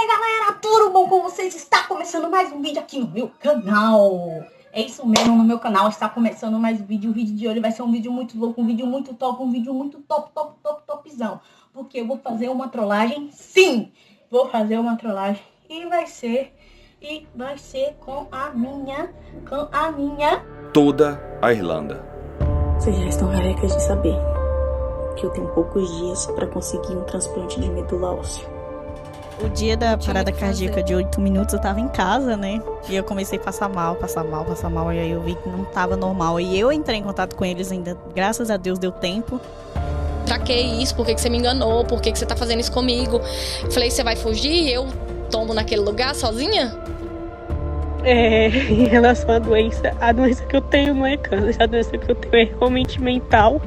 Galera, tudo bom com vocês? Está começando mais um vídeo aqui no meu canal. É isso mesmo, no meu canal está começando mais um vídeo. O vídeo de hoje vai ser um vídeo muito louco, um vídeo muito top, um vídeo muito topzão. Porque eu vou fazer uma trollagem, sim! Vou fazer uma trollagem e vai ser com a minha... Toda a Irlanda. Vocês já estão carecas de saber que eu tenho poucos dias para conseguir um transplante de medula óssea. O dia da parada cardíaca de 8 minutos eu tava em casa, né? E eu comecei a passar mal. E aí eu vi que não tava normal. E eu entrei em contato com eles ainda. Graças a Deus deu tempo. Pra que isso? Por que você me enganou? Por que você tá fazendo isso comigo? Falei, você vai fugir? Eu tombo naquele lugar sozinha? Em relação à doença, a doença que eu tenho não é câncer, a doença que eu tenho é realmente mental.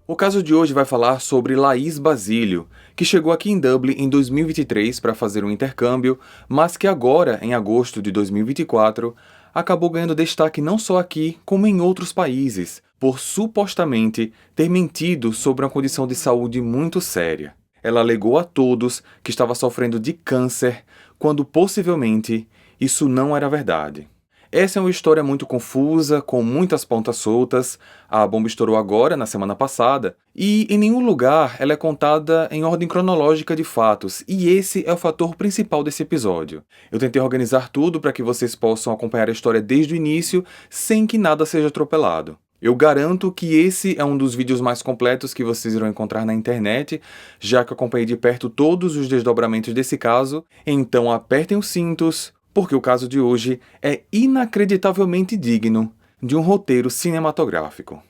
O caso de hoje vai falar sobre Laís Basílio, que chegou aqui em Dublin em 2023 para fazer um intercâmbio, mas que agora, em agosto de 2024, acabou ganhando destaque não só aqui, como em outros países, por supostamente ter mentido sobre uma condição de saúde muito séria. Ela alegou a todos que estava sofrendo de câncer, quando possivelmente isso não era verdade. Essa é uma história muito confusa, com muitas pontas soltas. A bomba estourou agora, na semana passada, e em nenhum lugar ela é contada em ordem cronológica de fatos, e esse é o fator principal desse episódio. Eu tentei organizar tudo para que vocês possam acompanhar a história desde o início, sem que nada seja atropelado. Eu garanto que esse é um dos vídeos mais completos que vocês irão encontrar na internet, já que eu acompanhei de perto todos os desdobramentos desse caso, então apertem os cintos, porque o caso de hoje é inacreditavelmente digno de um roteiro cinematográfico.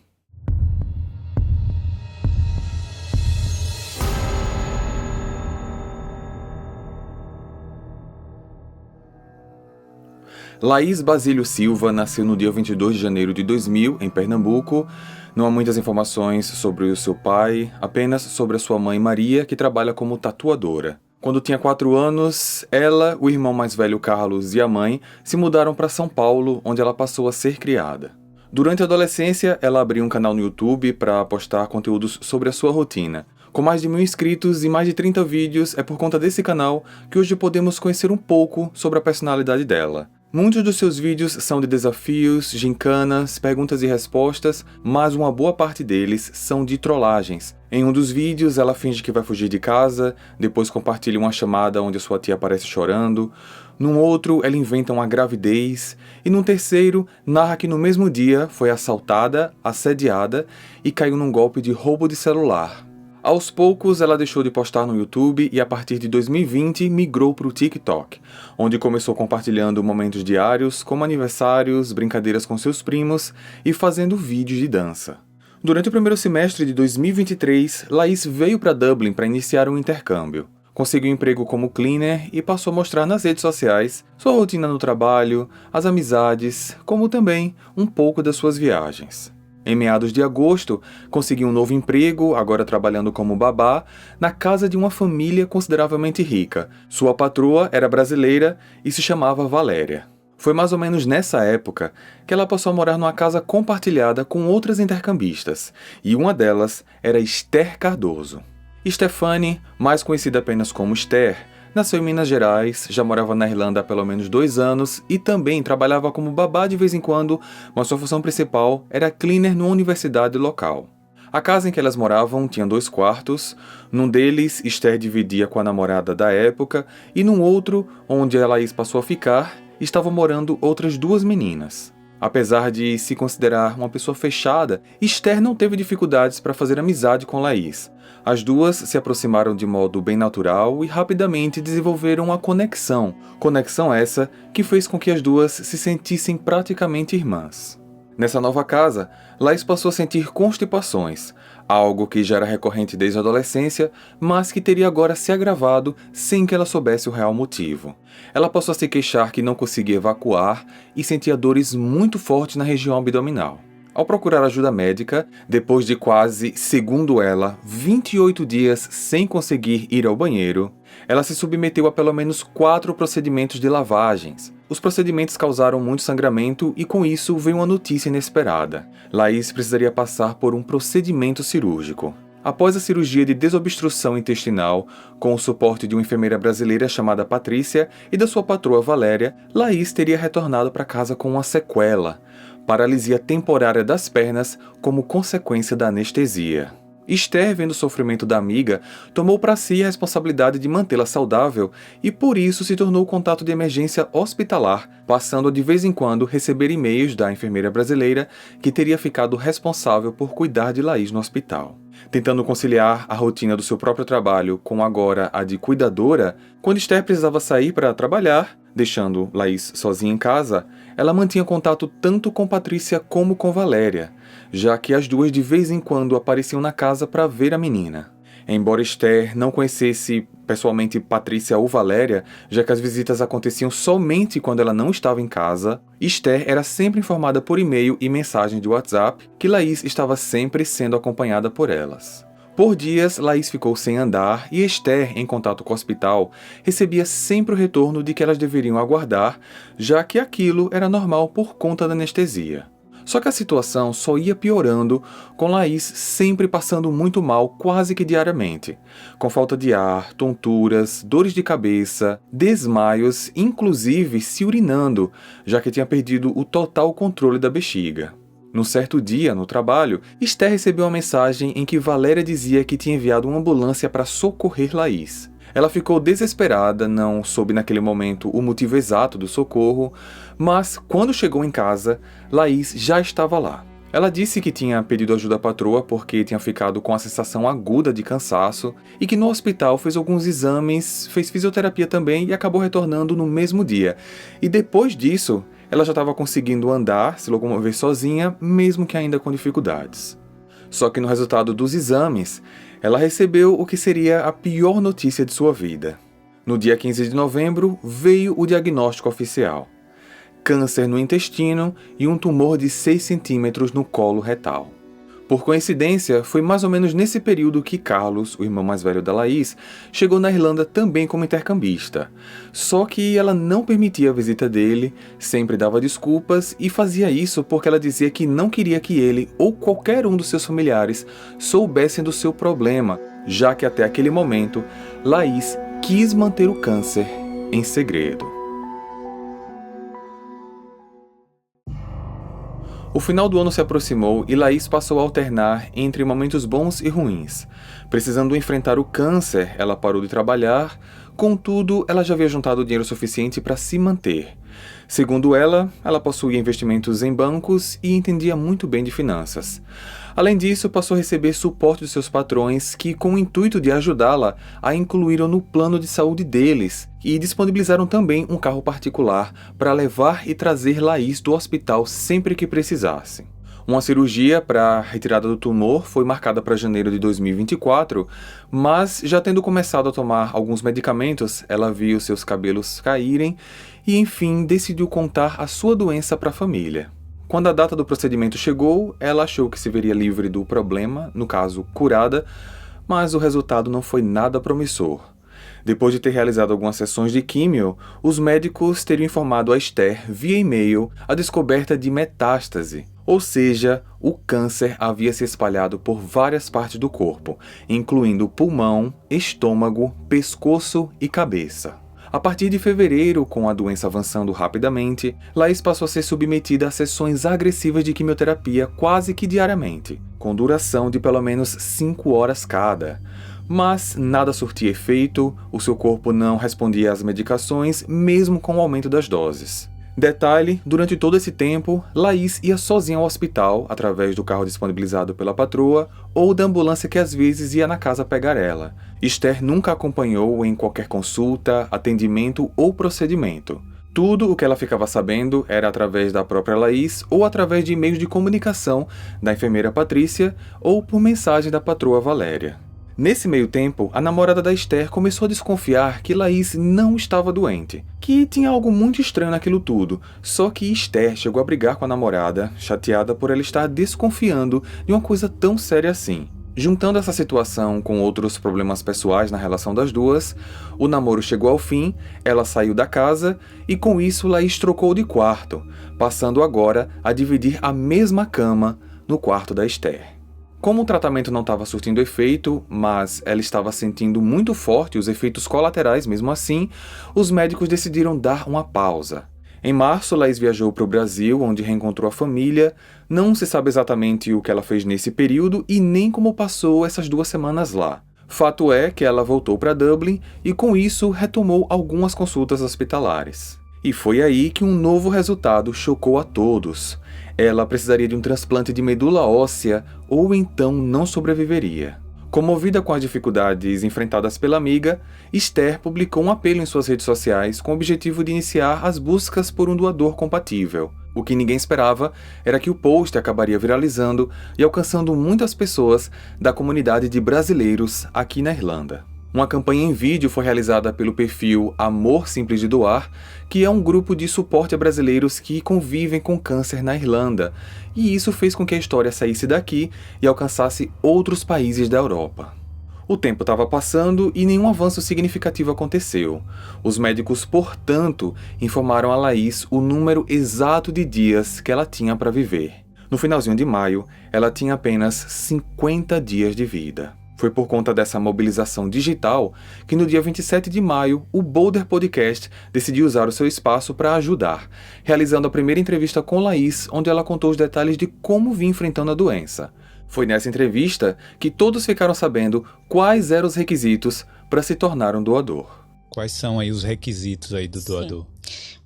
Laís Basílio Silva nasceu no dia 22 de janeiro de 2000, em Pernambuco. Não há muitas informações sobre o seu pai, apenas sobre a sua mãe Maria, que trabalha como tatuadora. Quando tinha 4 anos, ela, o irmão mais velho Carlos e a mãe se mudaram para São Paulo, onde ela passou a ser criada. Durante a adolescência, ela abriu um canal no YouTube para postar conteúdos sobre a sua rotina. Com mais de 1.000 inscritos e mais de 30 vídeos, é por conta desse canal que hoje podemos conhecer um pouco sobre a personalidade dela. Muitos dos seus vídeos são de desafios, gincanas, perguntas e respostas, mas uma boa parte deles são de trollagens. Em um dos vídeos, ela finge que vai fugir de casa, depois compartilha uma chamada onde a sua tia aparece chorando. Num outro, ela inventa uma gravidez. E num terceiro, narra que no mesmo dia foi assaltada, assediada e caiu num golpe de roubo de celular. Aos poucos, ela deixou de postar no YouTube e a partir de 2020 migrou para o TikTok, onde começou compartilhando momentos diários, como aniversários, brincadeiras com seus primos e fazendo vídeos de dança. Durante o primeiro semestre de 2023, Laís veio para Dublin para iniciar um intercâmbio. Conseguiu um emprego como cleaner e passou a mostrar nas redes sociais sua rotina no trabalho, as amizades, como também um pouco das suas viagens. Em meados de agosto, conseguiu um novo emprego, agora trabalhando como babá, na casa de uma família consideravelmente rica. Sua patroa era brasileira e se chamava Valéria. Foi mais ou menos nessa época que ela passou a morar numa casa compartilhada com outras intercambistas, e uma delas era Esther Cardoso. Stephanie, mais conhecida apenas como Esther, nasceu em Minas Gerais, já morava na Irlanda há pelo menos 2 anos e também trabalhava como babá de vez em quando, mas sua função principal era cleaner numa universidade local. A casa em que elas moravam tinha 2 quartos, num deles Esther dividia com a namorada da época e num outro, onde a Laís passou a ficar, estavam morando outras 2 meninas. Apesar de se considerar uma pessoa fechada, Esther não teve dificuldades para fazer amizade com Laís. As duas se aproximaram de modo bem natural e rapidamente desenvolveram uma conexão. Conexão essa que fez com que as duas se sentissem praticamente irmãs. Nessa nova casa, Laís passou a sentir constipações, algo que já era recorrente desde a adolescência, mas que teria agora se agravado sem que ela soubesse o real motivo. Ela passou a se queixar que não conseguia evacuar e sentia dores muito fortes na região abdominal. Ao procurar ajuda médica, depois de quase, segundo ela, 28 dias sem conseguir ir ao banheiro, ela se submeteu a pelo menos 4 procedimentos de lavagens. Os procedimentos causaram muito sangramento e com isso veio uma notícia inesperada. Laís precisaria passar por um procedimento cirúrgico. após a cirurgia de desobstrução intestinal, com o suporte de uma enfermeira brasileira chamada Patrícia e da sua patroa Valéria, Laís teria retornado para casa com uma sequela, paralisia temporária das pernas como consequência da anestesia. Esther, vendo o sofrimento da amiga, tomou para si a responsabilidade de mantê-la saudável e por isso se tornou o contato de emergência hospitalar, passando a de vez em quando receber e-mails da enfermeira brasileira que teria ficado responsável por cuidar de Laís no hospital. Tentando conciliar a rotina do seu próprio trabalho com agora a de cuidadora, quando Esther precisava sair para trabalhar, deixando Laís sozinha em casa, ela mantinha contato tanto com Patrícia como com Valéria, já que as duas de vez em quando apareciam na casa para ver a menina. Embora Esther não conhecesse pessoalmente Patrícia ou Valéria, já que as visitas aconteciam somente quando ela não estava em casa, Esther era sempre informada por e-mail e mensagem de WhatsApp que Laís estava sempre sendo acompanhada por elas. Por dias, Laís ficou sem andar e Esther, em contato com o hospital, recebia sempre o retorno de que elas deveriam aguardar, já que aquilo era normal por conta da anestesia. Só que a situação só ia piorando, com Laís sempre passando muito mal quase que diariamente, com falta de ar, tonturas, dores de cabeça, desmaios, inclusive se urinando, já que tinha perdido o total controle da bexiga. Num certo dia, no trabalho, Esther recebeu uma mensagem em que Valéria dizia que tinha enviado uma ambulância para socorrer Laís. Ela ficou desesperada, não soube naquele momento o motivo exato do socorro, mas quando chegou em casa, Laís já estava lá. Ela disse que tinha pedido ajuda à patroa porque tinha ficado com a sensação aguda de cansaço e que no hospital fez alguns exames, fez fisioterapia também e acabou retornando no mesmo dia. E depois disso, ela já estava conseguindo andar, se locomover sozinha, mesmo que ainda com dificuldades. Só que no resultado dos exames, ela recebeu o que seria a pior notícia de sua vida. No dia 15 de novembro, veio o diagnóstico oficial: câncer no intestino e um tumor de 6 centímetros no colo retal. Por coincidência, foi mais ou menos nesse período que Carlos, o irmão mais velho da Laís, chegou na Irlanda também como intercambista. Só que ela não permitia a visita dele, sempre dava desculpas e fazia isso porque ela dizia que não queria que ele ou qualquer um dos seus familiares soubessem do seu problema, já que até aquele momento, Laís quis manter o câncer em segredo. O final do ano se aproximou e Laís passou a alternar entre momentos bons e ruins. Precisando enfrentar o câncer, ela parou de trabalhar, contudo, ela já havia juntado dinheiro suficiente para se manter. Segundo ela possuía investimentos em bancos e entendia muito bem de finanças. Além disso, passou a receber suporte dos seus patrões que, com o intuito de ajudá-la, a incluíram no plano de saúde deles e disponibilizaram também um carro particular para levar e trazer Laís do hospital sempre que precisasse. Uma cirurgia para a retirada do tumor foi marcada para janeiro de 2024, mas já tendo começado a tomar alguns medicamentos, ela viu seus cabelos caírem e, enfim, decidiu contar a sua doença para a família. Quando a data do procedimento chegou, ela achou que se veria livre do problema, no caso, curada, mas o resultado não foi nada promissor. Depois de ter realizado algumas sessões de químio, os médicos teriam informado a Esther, via e-mail, a descoberta de metástase, ou seja, o câncer havia se espalhado por várias partes do corpo, incluindo pulmão, estômago, pescoço e cabeça. A partir de fevereiro, com a doença avançando rapidamente, Laís passou a ser submetida a sessões agressivas de quimioterapia quase que diariamente, com duração de pelo menos 5 horas cada. Mas nada surtia efeito, o seu corpo não respondia às medicações, mesmo com o aumento das doses. Detalhe, durante todo esse tempo, Laís ia sozinha ao hospital, através do carro disponibilizado pela patroa, ou da ambulância que às vezes ia na casa pegar ela. Esther nunca a acompanhou em qualquer consulta, atendimento ou procedimento. Tudo o que ela ficava sabendo era através da própria Laís ou através de e-mails de comunicação da enfermeira Patrícia ou por mensagem da patroa Valéria. Nesse meio tempo, a namorada da Esther começou a desconfiar que Laís não estava doente, que tinha algo muito estranho naquilo tudo, só que Esther chegou a brigar com a namorada, chateada por ela estar desconfiando de uma coisa tão séria assim. Juntando essa situação com outros problemas pessoais na relação das duas, o namoro chegou ao fim, ela saiu da casa e com isso Laís trocou de quarto, passando agora a dividir a mesma cama no quarto da Esther. Como o tratamento não estava surtindo efeito, mas ela estava sentindo muito forte os efeitos colaterais mesmo assim, os médicos decidiram dar uma pausa. Em março, Laís viajou para o Brasil, onde reencontrou a família. Não se sabe exatamente o que ela fez nesse período e nem como passou essas 2 semanas lá. Fato é que ela voltou para Dublin e, com isso, retomou algumas consultas hospitalares. E foi aí que um novo resultado chocou a todos. Ela precisaria de um transplante de medula óssea ou então não sobreviveria. Comovida com as dificuldades enfrentadas pela amiga, Esther publicou um apelo em suas redes sociais com o objetivo de iniciar as buscas por um doador compatível. O que ninguém esperava era que o post acabaria viralizando e alcançando muitas pessoas da comunidade de brasileiros aqui na Irlanda. Uma campanha em vídeo foi realizada pelo perfil Amor Simples de Doar, que é um grupo de suporte a brasileiros que convivem com câncer na Irlanda, e isso fez com que a história saísse daqui e alcançasse outros países da Europa. O tempo estava passando e nenhum avanço significativo aconteceu. Os médicos, portanto, informaram a Laís o número exato de dias que ela tinha para viver. No finalzinho de maio, ela tinha apenas 50 dias de vida. Foi por conta dessa mobilização digital que no dia 27 de maio, o Boulder Podcast decidiu usar o seu espaço para ajudar, realizando a primeira entrevista com Laís, onde ela contou os detalhes de como vinha enfrentando a doença. Foi nessa entrevista que todos ficaram sabendo quais eram os requisitos para se tornar um doador. Quais são aí os requisitos aí do doador?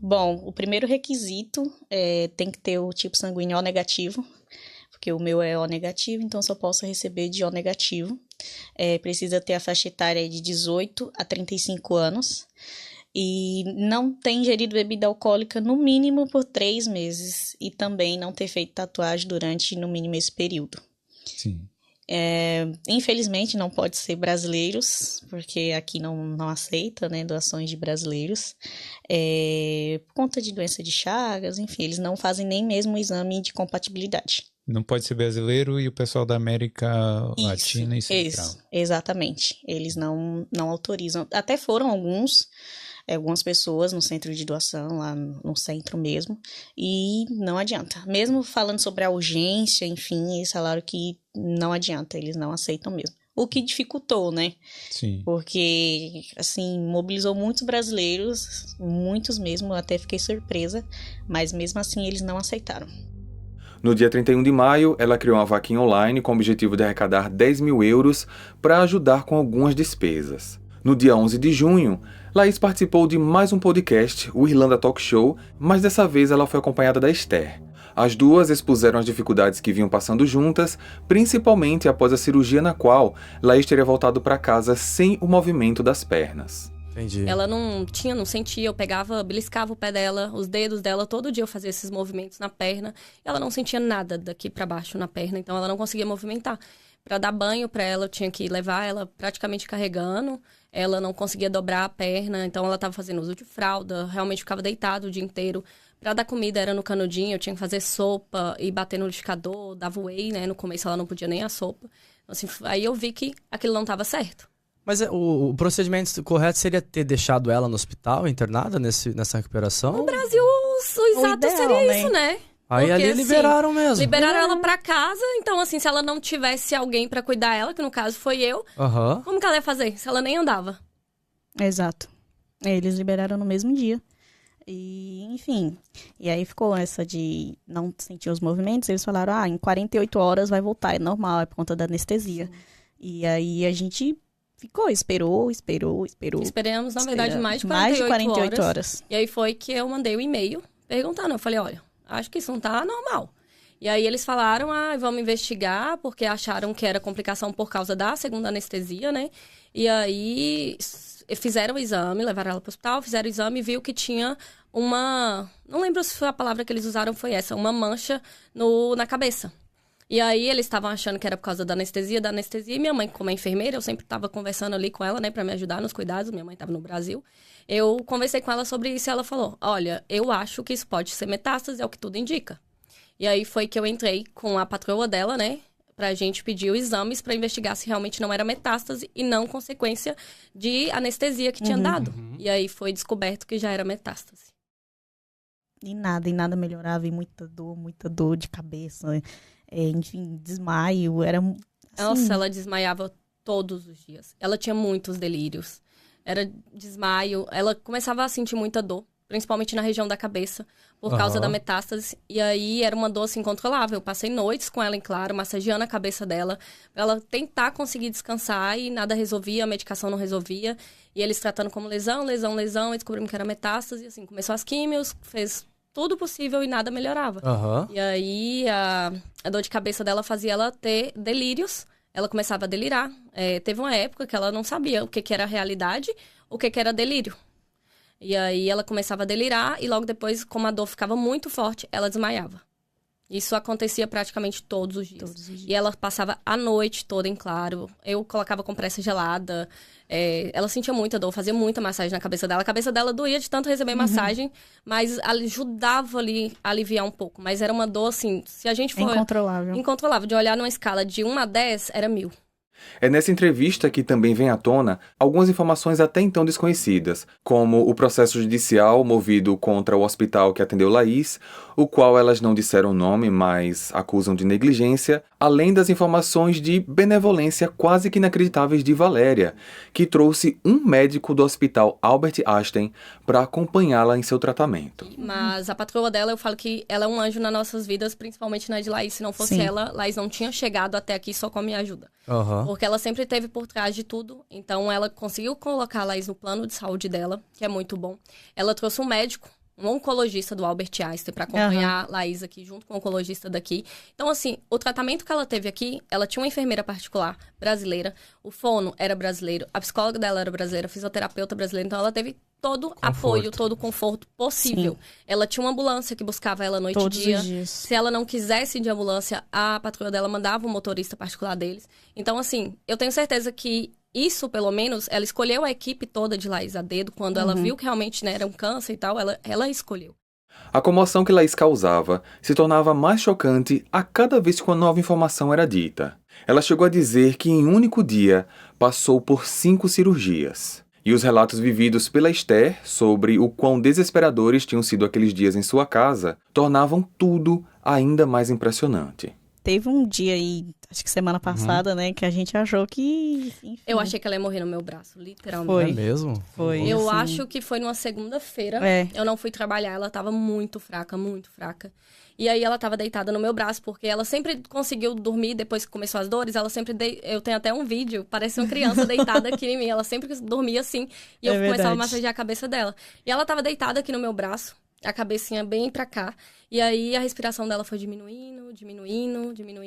Bom, o primeiro requisito tem que ter o tipo sanguíneo O negativo, porque o meu é O negativo, então só posso receber de O negativo. Precisa ter a faixa etária de 18 a 35 anos e não ter ingerido bebida alcoólica no mínimo por 3 meses e também não ter feito tatuagem durante no mínimo esse período. Sim. Infelizmente não pode ser brasileiros, porque aqui não aceita, né, doações de brasileiros, por conta de doença de Chagas, enfim, eles não fazem nem mesmo o exame de compatibilidade. Não pode ser brasileiro e o pessoal da América Latina e Central. Isso, exatamente. Eles não autorizam. Até foram algumas pessoas no centro de doação, lá no centro mesmo, e não adianta. Mesmo falando sobre a urgência, enfim, eles falaram que não adianta, eles não aceitam mesmo. O que dificultou, né? Sim. Porque, assim, mobilizou muitos brasileiros, muitos mesmo, eu até fiquei surpresa, mas mesmo assim eles não aceitaram. No dia 31 de maio, ela criou uma vaquinha online com o objetivo de arrecadar 10 mil euros para ajudar com algumas despesas. No dia 11 de junho, Laís participou de mais um podcast, o Irlanda Talk Show, mas dessa vez ela foi acompanhada da Esther. As duas expuseram as dificuldades que vinham passando juntas, principalmente após a cirurgia na qual Laís teria voltado para casa sem o movimento das pernas. Entendi. Ela não sentia, eu pegava, beliscava o pé dela, os dedos dela, todo dia eu fazia esses movimentos na perna, ela não sentia nada daqui pra baixo na perna, então ela não conseguia movimentar. Pra dar banho pra ela, eu tinha que levar ela praticamente carregando, ela não conseguia dobrar a perna, então ela tava fazendo uso de fralda, realmente ficava deitada o dia inteiro. Pra dar comida era no canudinho, eu tinha que fazer sopa e bater no liquidificador, dava whey, né, no começo ela não podia nem a sopa. Assim, aí eu vi que aquilo não tava certo. Mas o procedimento correto seria ter deixado ela no hospital, internada nessa recuperação? No Brasil, o exato ideal, seria né? isso, né? Aí Porque, ali liberaram mesmo. Liberaram ela pra casa, então assim, se ela não tivesse alguém pra cuidar dela, que no caso foi eu, como que ela ia fazer? Se ela nem andava. Exato. Eles liberaram no mesmo dia. E, enfim, e aí ficou essa de não sentir os movimentos, eles falaram, em 48 horas vai voltar, é normal, é por conta da anestesia. Sim. E aí a gente esperou. Esperamos, na verdade, mais de 48 horas. E aí foi que eu mandei o e-mail perguntando, eu falei, olha, acho que isso não tá normal. E aí eles falaram, vamos investigar, porque acharam que era complicação por causa da segunda anestesia, né? E aí fizeram o exame, levaram ela pro hospital, fizeram o exame e viu que tinha não lembro se foi a palavra que eles usaram, foi essa, uma mancha na cabeça. E aí eles estavam achando que era por causa da anestesia, e minha mãe, como é enfermeira, eu sempre estava conversando ali com ela, né, pra me ajudar nos cuidados, minha mãe estava no Brasil. Eu conversei com ela sobre isso e ela falou, olha, eu acho que isso pode ser metástase, é o que tudo indica. E aí foi que eu entrei com a patroa dela, né, pra gente pedir os exames pra investigar se realmente não era metástase e não consequência de anestesia que tinha dado. E aí foi descoberto que já era metástase. E nada melhorava, e muita dor de cabeça, enfim, desmaio, era Nossa, ela desmaiava todos os dias. Ela tinha muitos delírios. Era desmaio. Ela começava a sentir muita dor, principalmente na região da cabeça, por causa da metástase. E aí era uma dor assim, incontrolável. Eu passei noites com ela em claro, massageando a cabeça dela, pra ela tentar conseguir descansar e nada resolvia, a medicação não resolvia. E eles tratando como lesão, e descobrimos que era metástase. E assim, começou as químios, fez tudo possível e nada melhorava. E aí a dor de cabeça dela fazia ela ter delírios. Ela começava a delirar. Teve uma época que ela não sabia o que era realidade, o que era delírio. E aí ela começava a delirar e logo depois, como a dor ficava muito forte, ela desmaiava. Isso acontecia praticamente todos os dias. E ela passava a noite toda em claro. Eu colocava compressa gelada. Ela sentia muita dor, fazia muita massagem na cabeça dela. A cabeça dela doía de tanto receber massagem, mas ajudava ali a aliviar um pouco. Mas era uma dor, assim, se a gente for... Incontrolável. De olhar numa escala de 1 a 10, era 1000. É nessa entrevista que também vem à tona algumas informações até então desconhecidas, como o processo judicial movido contra o hospital que atendeu Laís, o qual elas não disseram o nome, mas acusam de negligência, além das informações de benevolência quase que inacreditáveis de Valéria, que trouxe um médico do hospital Albert Einstein para acompanhá-la em seu tratamento. Mas a patroa dela, eu falo que ela é um anjo nas nossas vidas, principalmente na de Laís. Se não fosse ela, Laís não tinha chegado até aqui só com a minha ajuda. Porque ela sempre esteve por trás de tudo. Então, ela conseguiu colocar a Laís no plano de saúde dela, que é muito bom. Ela trouxe um médico, um oncologista do Albert Einstein, para acompanhar a Laís aqui, junto com o oncologista daqui. Então, assim, o tratamento que ela teve aqui, ela tinha uma enfermeira particular brasileira, o fono era brasileiro, a psicóloga dela era brasileira, a fisioterapeuta brasileira. Então, ela teve todo apoio, todo conforto possível. Ela tinha uma ambulância que buscava ela noite e dia. Se ela não quisesse ir de ambulância, a patroa dela mandava um motorista particular deles. Então, assim, eu tenho certeza que isso, pelo menos, ela escolheu a equipe toda de Laís a dedo. Quando ela viu que realmente, né, era um câncer e tal, ela escolheu. A comoção que Laís causava se tornava mais chocante a cada vez que uma nova informação era dita. Ela chegou a dizer que em um único dia passou por 5 cirurgias. E os relatos vividos pela Esther sobre o quão desesperadores tinham sido aqueles dias em sua casa tornavam tudo ainda mais impressionante. Teve um dia aí, acho que semana passada, né, que a gente achou que... Enfim. Eu achei que ela ia morrer no meu braço, literalmente. Foi mesmo? Foi. Eu acho que foi numa segunda-feira. Eu não fui trabalhar, ela tava muito fraca, muito fraca. E aí ela tava deitada no meu braço, porque ela sempre conseguiu dormir depois que começou as dores. Ela sempre... Eu tenho até um vídeo, parece uma criança deitada aqui em mim. Ela sempre dormia assim, e eu começava a massagear a cabeça dela. E ela tava deitada aqui no meu braço, a cabecinha bem pra cá. E aí a respiração dela foi diminuindo,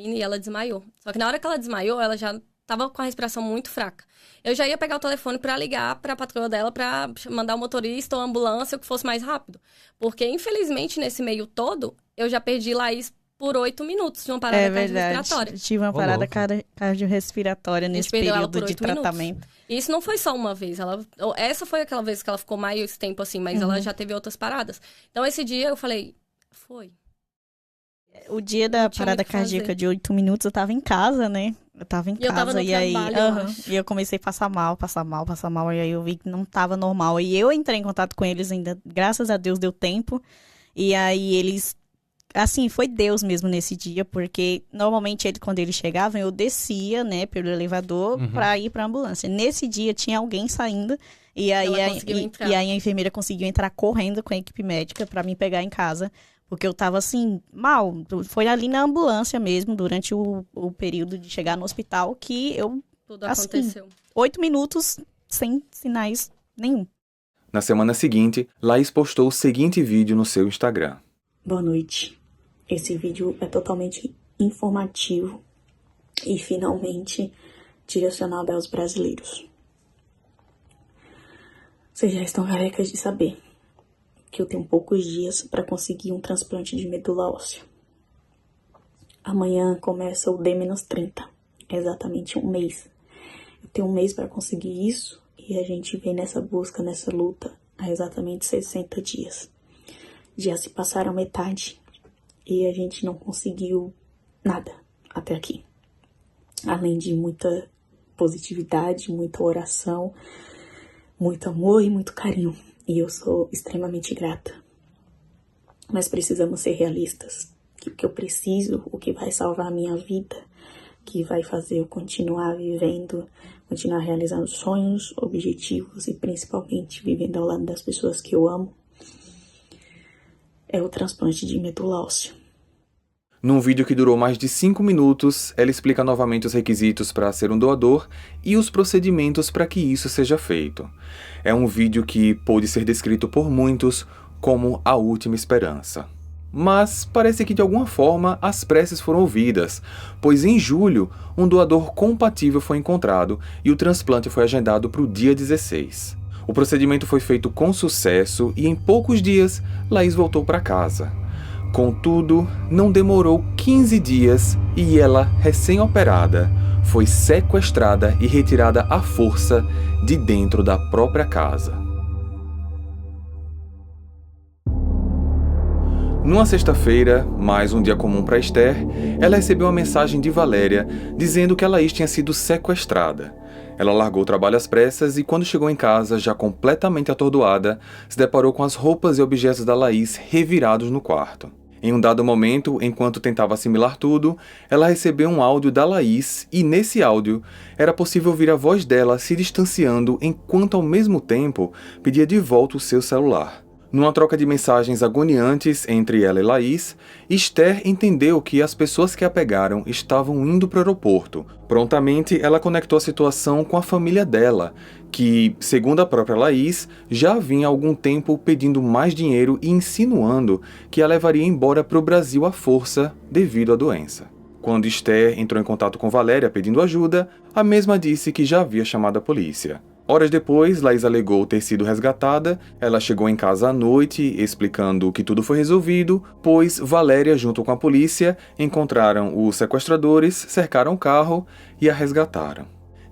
e ela desmaiou. Só que na hora que ela desmaiou, ela já tava com a respiração muito fraca. Eu já ia pegar o telefone pra ligar pra patroa dela pra mandar o motorista ou a ambulância, o que fosse mais rápido. Porque, infelizmente, nesse meio todo, eu já perdi Laís por 8 minutos de uma parada cardiorrespiratória. Tive uma parada cardiorrespiratória nesse período de tratamento. E isso não foi só uma vez. Essa foi aquela vez que ela ficou mais tempo assim, mas ela já teve outras paradas. Então, esse dia eu falei, foi. O dia da parada cardíaca de 8 minutos, eu tava em casa, né? Eu tava em casa, eu tava no trabalho, e eu comecei a passar mal, e aí eu vi que não tava normal. E eu entrei em contato com eles ainda, graças a Deus deu tempo. E aí eles, assim, foi Deus mesmo nesse dia, porque normalmente quando eles chegavam, eu descia, né, pelo elevador pra ir pra ambulância. Nesse dia tinha alguém saindo, e aí a enfermeira conseguiu entrar correndo com a equipe médica pra me pegar em casa. Porque eu tava, assim, mal. Foi ali na ambulância mesmo, durante o período de chegar no hospital, que eu... Tudo aconteceu. 8 minutos sem sinais nenhum. Na semana seguinte, Laís postou o seguinte vídeo no seu Instagram. Boa noite. Esse vídeo é totalmente informativo e, finalmente, direcionado aos brasileiros. Vocês já estão carecas de saber que eu tenho poucos dias para conseguir um transplante de medula óssea. Amanhã começa o D-30, é exatamente um mês. Eu tenho um mês para conseguir isso e a gente vem nessa busca, nessa luta, há exatamente 60 dias. Já se passaram metade e a gente não conseguiu nada até aqui. Além de muita positividade, muita oração, muito amor e muito carinho. E eu sou extremamente grata. Mas precisamos ser realistas. Que o que eu preciso, o que vai salvar a minha vida, que vai fazer eu continuar vivendo, continuar realizando sonhos, objetivos e principalmente vivendo ao lado das pessoas que eu amo, é o transplante de medula óssea. Num vídeo que durou mais de 5 minutos, ela explica novamente os requisitos para ser um doador e os procedimentos para que isso seja feito. É um vídeo que pôde ser descrito por muitos como a última esperança. Mas parece que de alguma forma as preces foram ouvidas, pois em julho um doador compatível foi encontrado e o transplante foi agendado para o dia 16. O procedimento foi feito com sucesso e em poucos dias Laís voltou para casa. Contudo, não demorou 15 dias e ela, recém-operada, foi sequestrada e retirada à força de dentro da própria casa. Numa sexta-feira, mais um dia comum para Esther, ela recebeu uma mensagem de Valéria dizendo que a Laís tinha sido sequestrada. Ela largou o trabalho às pressas e quando chegou em casa, já completamente atordoada, se deparou com as roupas e objetos da Laís revirados no quarto. Em um dado momento, enquanto tentava assimilar tudo, ela recebeu um áudio da Laís e nesse áudio era possível ouvir a voz dela se distanciando enquanto ao mesmo tempo pedia de volta o seu celular. Numa troca de mensagens agoniantes entre ela e Laís, Esther entendeu que as pessoas que a pegaram estavam indo para o aeroporto. Prontamente, ela conectou a situação com a família dela, que, segundo a própria Laís, já vinha há algum tempo pedindo mais dinheiro e insinuando que a levaria embora para o Brasil à força devido à doença. Quando Esther entrou em contato com Valéria pedindo ajuda, a mesma disse que já havia chamado a polícia. Horas depois, Laís alegou ter sido resgatada. Ela chegou em casa à noite, explicando que tudo foi resolvido, pois Valéria, junto com a polícia, encontraram os sequestradores, cercaram o carro e a resgataram.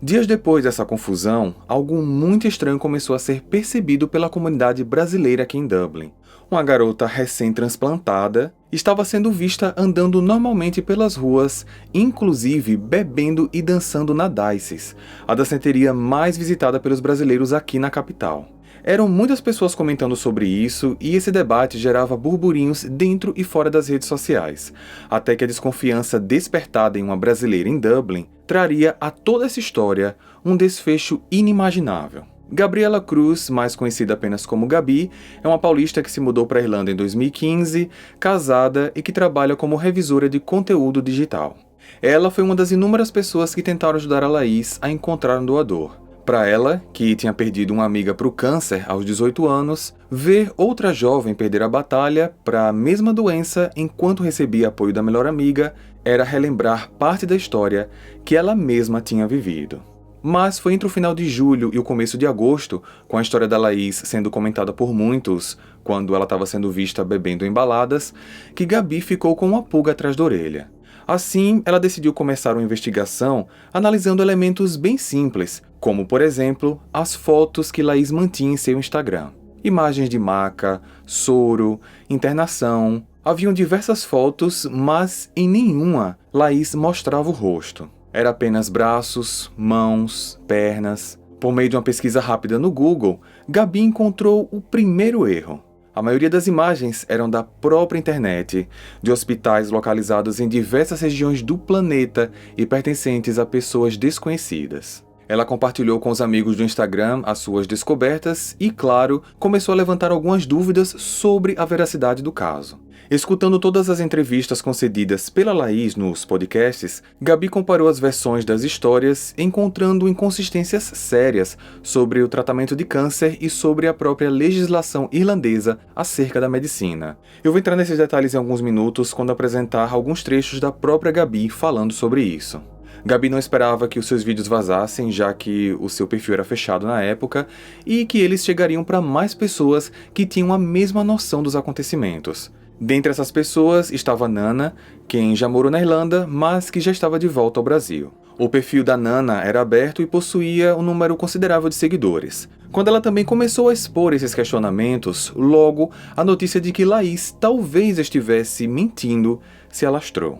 Dias depois dessa confusão, algo muito estranho começou a ser percebido pela comunidade brasileira aqui em Dublin. Uma garota recém-transplantada estava sendo vista andando normalmente pelas ruas, inclusive bebendo e dançando na Dices, a danceteria mais visitada pelos brasileiros aqui na capital. Eram muitas pessoas comentando sobre isso e esse debate gerava burburinhos dentro e fora das redes sociais, até que a desconfiança despertada em uma brasileira em Dublin traria a toda essa história um desfecho inimaginável. Gabriela Cruz, mais conhecida apenas como Gabi, é uma paulista que se mudou para a Irlanda em 2015, casada e que trabalha como revisora de conteúdo digital. Ela foi uma das inúmeras pessoas que tentaram ajudar a Laís a encontrar um doador. Para ela, que tinha perdido uma amiga para o câncer aos 18 anos, ver outra jovem perder a batalha para a mesma doença enquanto recebia apoio da melhor amiga era relembrar parte da história que ela mesma tinha vivido. Mas foi entre o final de julho e o começo de agosto, com a história da Laís sendo comentada por muitos, quando ela estava sendo vista bebendo em baladas, que Gabi ficou com uma pulga atrás da orelha. Assim, ela decidiu começar uma investigação analisando elementos bem simples, como, por exemplo, as fotos que Laís mantinha em seu Instagram. Imagens de maca, soro, internação. Haviam diversas fotos, mas em nenhuma Laís mostrava o rosto. Era apenas braços, mãos, pernas. Por meio de uma pesquisa rápida no Google, Gabi encontrou o primeiro erro. A maioria das imagens eram da própria internet, de hospitais localizados em diversas regiões do planeta e pertencentes a pessoas desconhecidas. Ela compartilhou com os amigos do Instagram as suas descobertas e, claro, começou a levantar algumas dúvidas sobre a veracidade do caso. Escutando todas as entrevistas concedidas pela Laís nos podcasts, Gabi comparou as versões das histórias, encontrando inconsistências sérias sobre o tratamento de câncer e sobre a própria legislação irlandesa acerca da medicina. Eu vou entrar nesses detalhes em alguns minutos quando apresentar alguns trechos da própria Gabi falando sobre isso. Gabi não esperava que os seus vídeos vazassem, já que o seu perfil era fechado na época, e que eles chegariam para mais pessoas que tinham a mesma noção dos acontecimentos. Dentre essas pessoas estava Nana, quem já morou na Irlanda, mas que já estava de volta ao Brasil. O perfil da Nana era aberto e possuía um número considerável de seguidores. Quando ela também começou a expor esses questionamentos, logo a notícia de que Laís talvez estivesse mentindo se alastrou.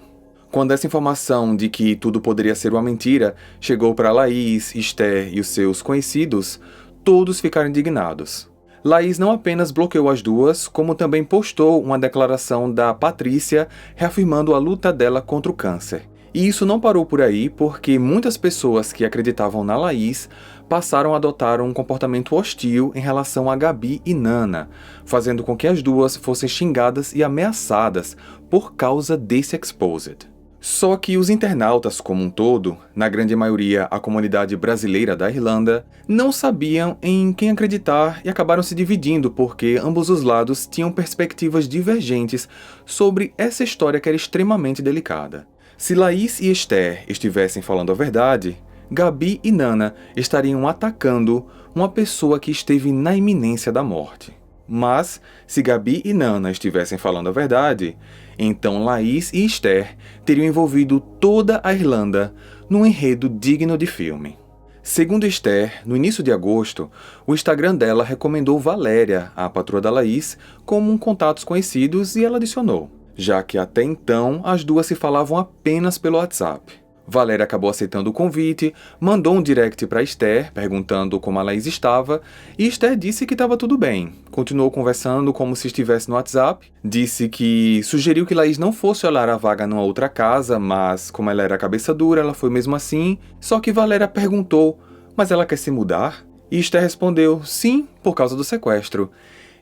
Quando essa informação de que tudo poderia ser uma mentira chegou para Laís, Esther e os seus conhecidos, todos ficaram indignados. Laís não apenas bloqueou as duas, como também postou uma declaração da Patrícia reafirmando a luta dela contra o câncer. E isso não parou por aí, porque muitas pessoas que acreditavam na Laís passaram a adotar um comportamento hostil em relação a Gabi e Nana, fazendo com que as duas fossem xingadas e ameaçadas por causa desse exposed. Só que os internautas como um todo, na grande maioria a comunidade brasileira da Irlanda, não sabiam em quem acreditar e acabaram se dividindo porque ambos os lados tinham perspectivas divergentes sobre essa história que era extremamente delicada. Se Laís e Esther estivessem falando a verdade, Gabi e Nana estariam atacando uma pessoa que esteve na iminência da morte. Mas, se Gabi e Nana estivessem falando a verdade, então Laís e Esther teriam envolvido toda a Irlanda num enredo digno de filme. Segundo Esther, no início de agosto, o Instagram dela recomendou Valéria, a patroa da Laís, como um contatos conhecidos e ela adicionou, já que até então as duas se falavam apenas pelo WhatsApp. Valéria acabou aceitando o convite, mandou um direct para Esther, perguntando como a Laís estava, e Esther disse que estava tudo bem. Continuou conversando como se estivesse no WhatsApp, disse que sugeriu que Laís não fosse olhar a vaga numa outra casa, mas como ela era cabeça dura, ela foi mesmo assim. Só que Valéria perguntou, mas ela quer se mudar? E Esther respondeu, sim, por causa do sequestro.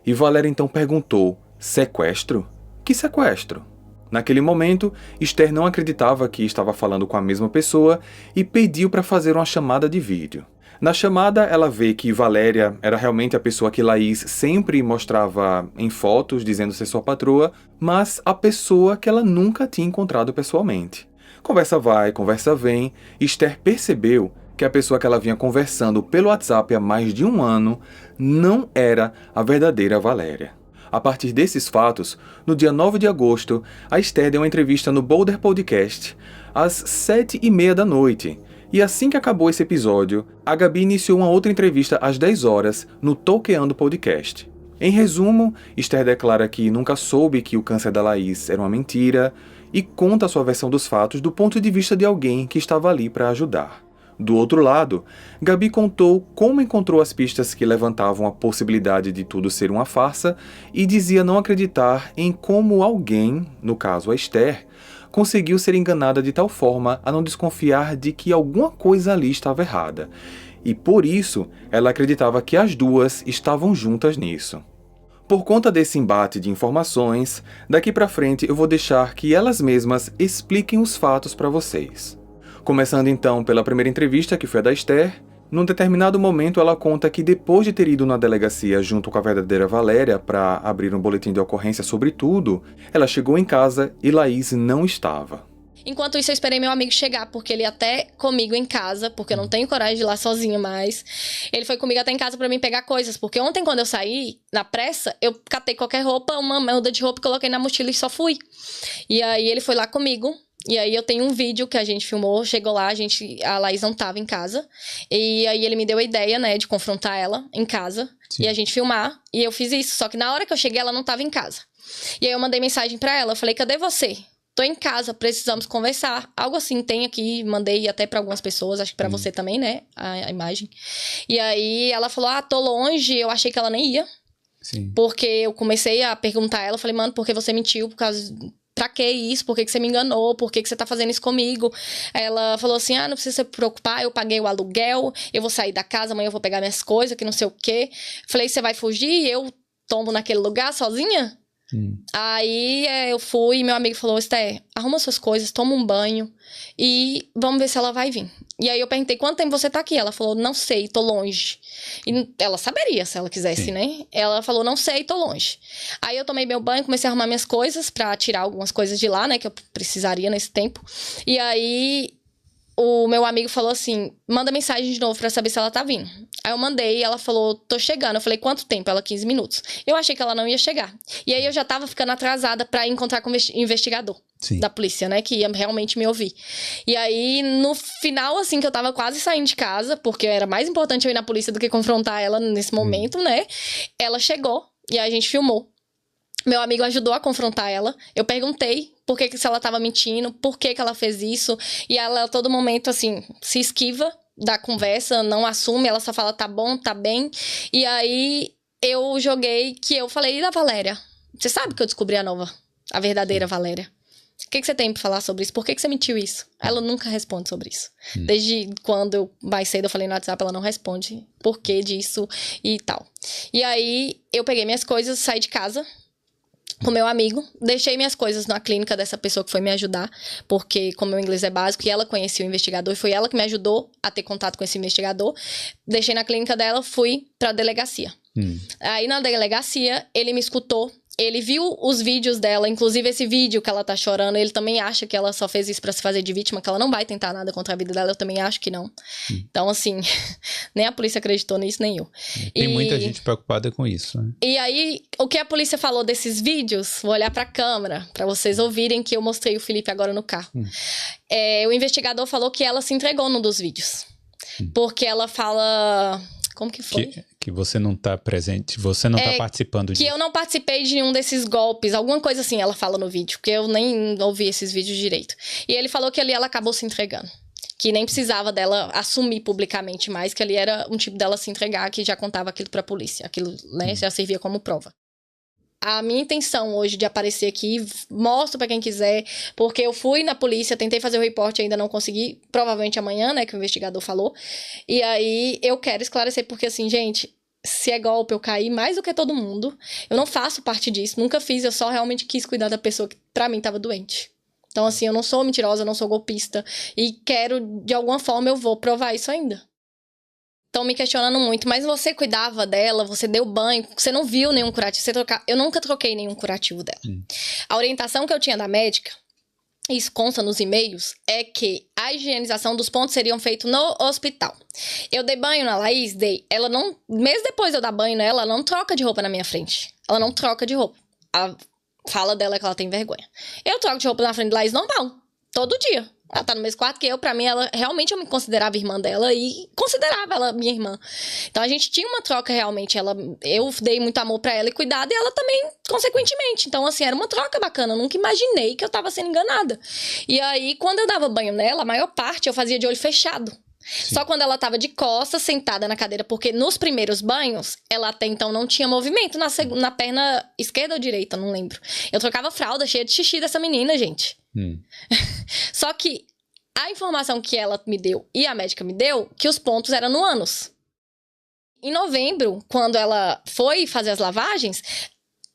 E Valéria então perguntou, sequestro? Que sequestro? Naquele momento, Esther não acreditava que estava falando com a mesma pessoa e pediu para fazer uma chamada de vídeo. Na chamada, ela vê que Valéria era realmente a pessoa que Laís sempre mostrava em fotos, dizendo ser sua patroa, mas a pessoa que ela nunca tinha encontrado pessoalmente. Conversa vai, conversa vem, Esther percebeu que a pessoa que ela vinha conversando pelo WhatsApp há mais de um ano não era a verdadeira Valéria. A partir desses fatos, no dia 9 de agosto, a Esther deu uma entrevista no Boulder Podcast, às 7h30 da noite. E assim que acabou esse episódio, a Gabi iniciou uma outra entrevista às 10 horas no Talkeando Podcast. Em resumo, Esther declara que nunca soube que o câncer da Laís era uma mentira e conta a sua versão dos fatos do ponto de vista de alguém que estava ali para ajudar. Do outro lado, Gabi contou como encontrou as pistas que levantavam a possibilidade de tudo ser uma farsa e dizia não acreditar em como alguém, no caso a Esther, conseguiu ser enganada de tal forma a não desconfiar de que alguma coisa ali estava errada. E por isso, ela acreditava que as duas estavam juntas nisso. Por conta desse embate de informações, daqui para frente eu vou deixar que elas mesmas expliquem os fatos para vocês. Começando então pela primeira entrevista, que foi a da Esther. Num determinado momento ela conta que depois de ter ido na delegacia junto com a verdadeira Valéria para abrir um boletim de ocorrência sobre tudo, ela chegou em casa e Laís não estava. Enquanto isso eu esperei meu amigo chegar, porque ele ia até comigo em casa, porque eu não tenho coragem de ir lá sozinha mais. Ele foi comigo até em casa pra mim pegar coisas, porque ontem quando eu saí, na pressa, eu catei qualquer roupa, uma muda de roupa, coloquei na mochila e só fui. E aí ele foi lá comigo. E aí eu tenho um vídeo que a gente filmou, chegou lá, a Laís não tava em casa. E aí ele me deu a ideia, né, de confrontar ela em casa. Sim. E a gente filmar, e eu fiz isso. Só que na hora que eu cheguei, ela não tava em casa. E aí eu mandei mensagem pra ela, eu falei, cadê você? Tô em casa, precisamos conversar. Algo assim, tem aqui, mandei até pra algumas pessoas, acho que pra você também, né, a imagem. E aí ela falou, tô longe, eu achei que ela nem ia. Sim. Porque eu comecei a perguntar a ela, falei, mano, por que você mentiu? Por causa... Pra que isso? Por que você me enganou? Por que você tá fazendo isso comigo? Ela falou assim, não precisa se preocupar, eu paguei o aluguel, eu vou sair da casa, amanhã eu vou pegar minhas coisas, que não sei o quê. Falei, você vai fugir? Eu tombo naquele lugar sozinha? Aí eu fui e meu amigo falou, Esther, arruma suas coisas, toma um banho e vamos ver se ela vai vir. E aí eu perguntei, quanto tempo você tá aqui? Ela falou, não sei, tô longe. E ela saberia se ela quisesse, Sim. né? Ela falou, não sei, tô longe. Aí eu tomei meu banho, comecei a arrumar minhas coisas pra tirar algumas coisas de lá, né? Que eu precisaria nesse tempo. E aí o meu amigo falou assim, manda mensagem de novo pra saber se ela tá vindo. Aí eu mandei e ela falou, tô chegando. Eu falei, quanto tempo? Ela, 15 minutos. Eu achei que ela não ia chegar. E aí eu já tava ficando atrasada pra encontrar com o investigador Sim. da polícia, né? Que ia realmente me ouvir. E aí, no final, assim, que eu tava quase saindo de casa, porque era mais importante eu ir na polícia do que confrontar ela nesse momento, né? Ela chegou e aí a gente filmou. Meu amigo ajudou a confrontar ela. Eu perguntei por que se ela tava mentindo, por que ela fez isso. E ela, a todo momento, assim, se esquiva da conversa, não assume. Ela só fala, tá bom, tá bem. E aí, eu joguei que eu falei, e da Valéria? Você sabe que eu descobri a verdadeira Valéria? O que você tem pra falar sobre isso? Por que você mentiu isso? Ela nunca responde sobre isso. Desde quando, mais cedo, eu falei no WhatsApp, ela não responde por que disso e tal. E aí, eu peguei minhas coisas, saí de casa com meu amigo, deixei minhas coisas na clínica dessa pessoa que foi me ajudar, porque como meu inglês é básico, e ela conhecia o investigador, e foi ela que me ajudou a ter contato com esse investigador. Deixei na clínica dela, fui pra delegacia. Aí na delegacia, ele me escutou, ele viu os vídeos dela, inclusive esse vídeo que ela tá chorando, ele também acha que ela só fez isso pra se fazer de vítima, que ela não vai tentar nada contra a vida dela, eu também acho que não. Então, assim, nem a polícia acreditou nisso, nem eu. Tem muita gente preocupada com isso, né? E aí, o que a polícia falou desses vídeos, vou olhar pra câmera, pra vocês ouvirem que eu mostrei o Felipe agora no carro. O investigador falou que ela se entregou num dos vídeos. Porque ela fala... Como que foi? Que você não tá presente, você não tá participando disso. Que eu não participei de nenhum desses golpes, alguma coisa assim ela fala no vídeo, porque eu nem ouvi esses vídeos direito. E ele falou que ali ela acabou se entregando. Que nem precisava dela assumir publicamente mais, que ali era um tipo dela se entregar, que já contava aquilo pra polícia. Aquilo, né, já servia como prova. A minha intenção hoje de aparecer aqui, mostro pra quem quiser, porque eu fui na polícia, tentei fazer o reporte, ainda não consegui, provavelmente amanhã, né, que o investigador falou. E aí eu quero esclarecer, porque assim, gente, se é golpe, eu caí mais do que todo mundo. Eu não faço parte disso, nunca fiz, eu só realmente quis cuidar da pessoa que pra mim tava doente. Então assim, eu não sou mentirosa, eu não sou golpista, e quero, de alguma forma, eu vou provar isso ainda. Estão me questionando muito, mas você cuidava dela, você deu banho, você não viu nenhum curativo, eu nunca troquei nenhum curativo dela. A orientação que eu tinha da médica, isso consta nos e-mails, é que a higienização dos pontos seriam feitos no hospital. Eu dei banho na Laís, ela não, mesmo depois de eu dar banho nela, ela não troca de roupa na minha frente. Ela não troca de roupa. A fala dela é que ela tem vergonha. Eu troco de roupa na frente da Laís normal, todo dia. Ela tá no mesmo quarto que eu, pra mim, ela realmente eu me considerava irmã dela e considerava ela minha irmã. Então a gente tinha uma troca realmente, eu dei muito amor pra ela e cuidado, e ela também, consequentemente. Então, assim, era uma troca bacana, eu nunca imaginei que eu tava sendo enganada. E aí, quando eu dava banho nela, a maior parte eu fazia de olho fechado. Sim. Só quando ela tava de costas, sentada na cadeira, porque nos primeiros banhos, ela até então não tinha movimento na perna esquerda ou direita, não lembro. Eu trocava fralda cheia de xixi dessa menina, gente. Só que a informação que ela me deu e a médica me deu, que os pontos eram no ânus. Em novembro, quando ela foi fazer as lavagens,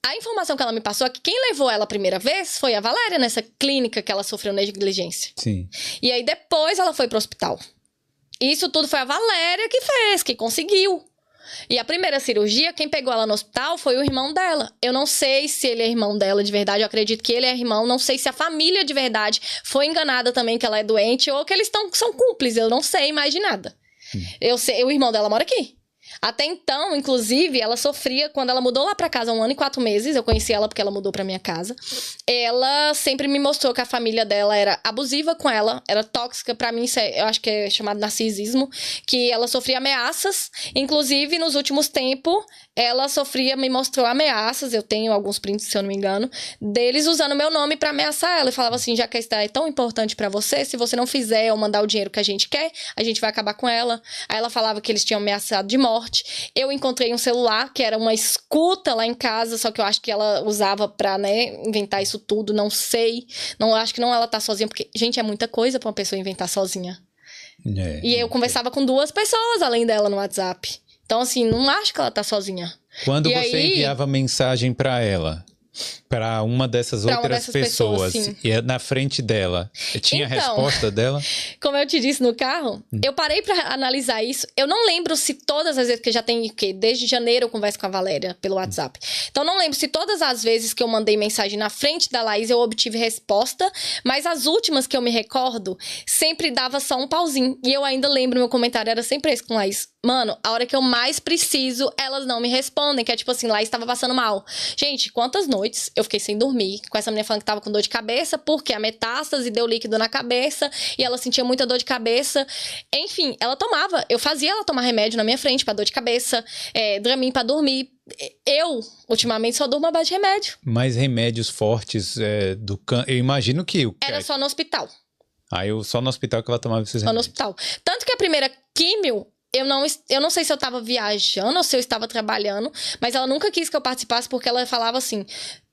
a informação que ela me passou é que quem levou ela a primeira vez foi a Valéria, nessa clínica que ela sofreu negligência. Sim. E aí depois ela foi pro hospital. Isso tudo foi a Valéria que fez, que conseguiu. E a primeira cirurgia, quem pegou ela no hospital foi o irmão dela. Eu não sei se ele é irmão dela de verdade, eu acredito que ele é irmão. Não sei se a família de verdade foi enganada também que ela é doente ou que eles são cúmplices, eu não sei mais de nada. Eu sei, o irmão dela mora aqui. Até então, inclusive, ela sofria, quando ela mudou lá pra casa há 1 ano e 4 meses, eu conheci ela porque ela mudou pra minha casa, ela sempre me mostrou que a família dela era abusiva com ela, era tóxica. Pra mim, isso eu acho que é chamado narcisismo, que ela sofria ameaças, inclusive nos últimos tempos, ela me mostrou ameaças, eu tenho alguns prints, se eu não me engano, deles usando meu nome pra ameaçar ela, e falava assim, já que essa é tão importante pra você, se você não fizer ou mandar o dinheiro que a gente quer, a gente vai acabar com ela. Aí ela falava que eles tinham ameaçado de morte. Eu encontrei um celular, que era uma escuta lá em casa, só que eu acho que ela usava pra, né, inventar isso tudo, não sei. Não, acho que não ela tá sozinha, porque, gente, é muita coisa pra uma pessoa inventar sozinha. E eu conversava com 2 pessoas além dela no WhatsApp. Então, assim, não acho que ela tá sozinha. Quando você enviava mensagem pra ela, pra uma dessas outras pessoas, e na frente dela, tinha então, resposta dela? Como eu te disse no carro, eu parei pra analisar isso. Eu não lembro se todas as vezes, que já tem o quê? Desde janeiro eu converso com a Valéria pelo WhatsApp. Então não lembro se todas as vezes que eu mandei mensagem na frente da Laís eu obtive resposta, mas as últimas que eu me recordo, sempre dava só um pauzinho. E eu ainda lembro, meu comentário era sempre esse com Laís. Mano, a hora que eu mais preciso, elas não me respondem. Que é tipo assim, Laís estava passando mal. Gente, quantas noites eu fiquei sem dormir, com essa menina falando que tava com dor de cabeça, porque a metástase deu líquido na cabeça, e ela sentia muita dor de cabeça. Enfim, eu fazia ela tomar remédio na minha frente pra dor de cabeça, Dramin pra dormir. Eu, ultimamente, só durmo à base de remédio. Mas remédios fortes eu imagino que... Era só no hospital. Só no hospital que ela tomava esses remédios. Só no hospital. Tanto que a primeira químio, eu não sei se eu tava viajando ou se eu estava trabalhando, mas ela nunca quis que eu participasse porque ela falava assim,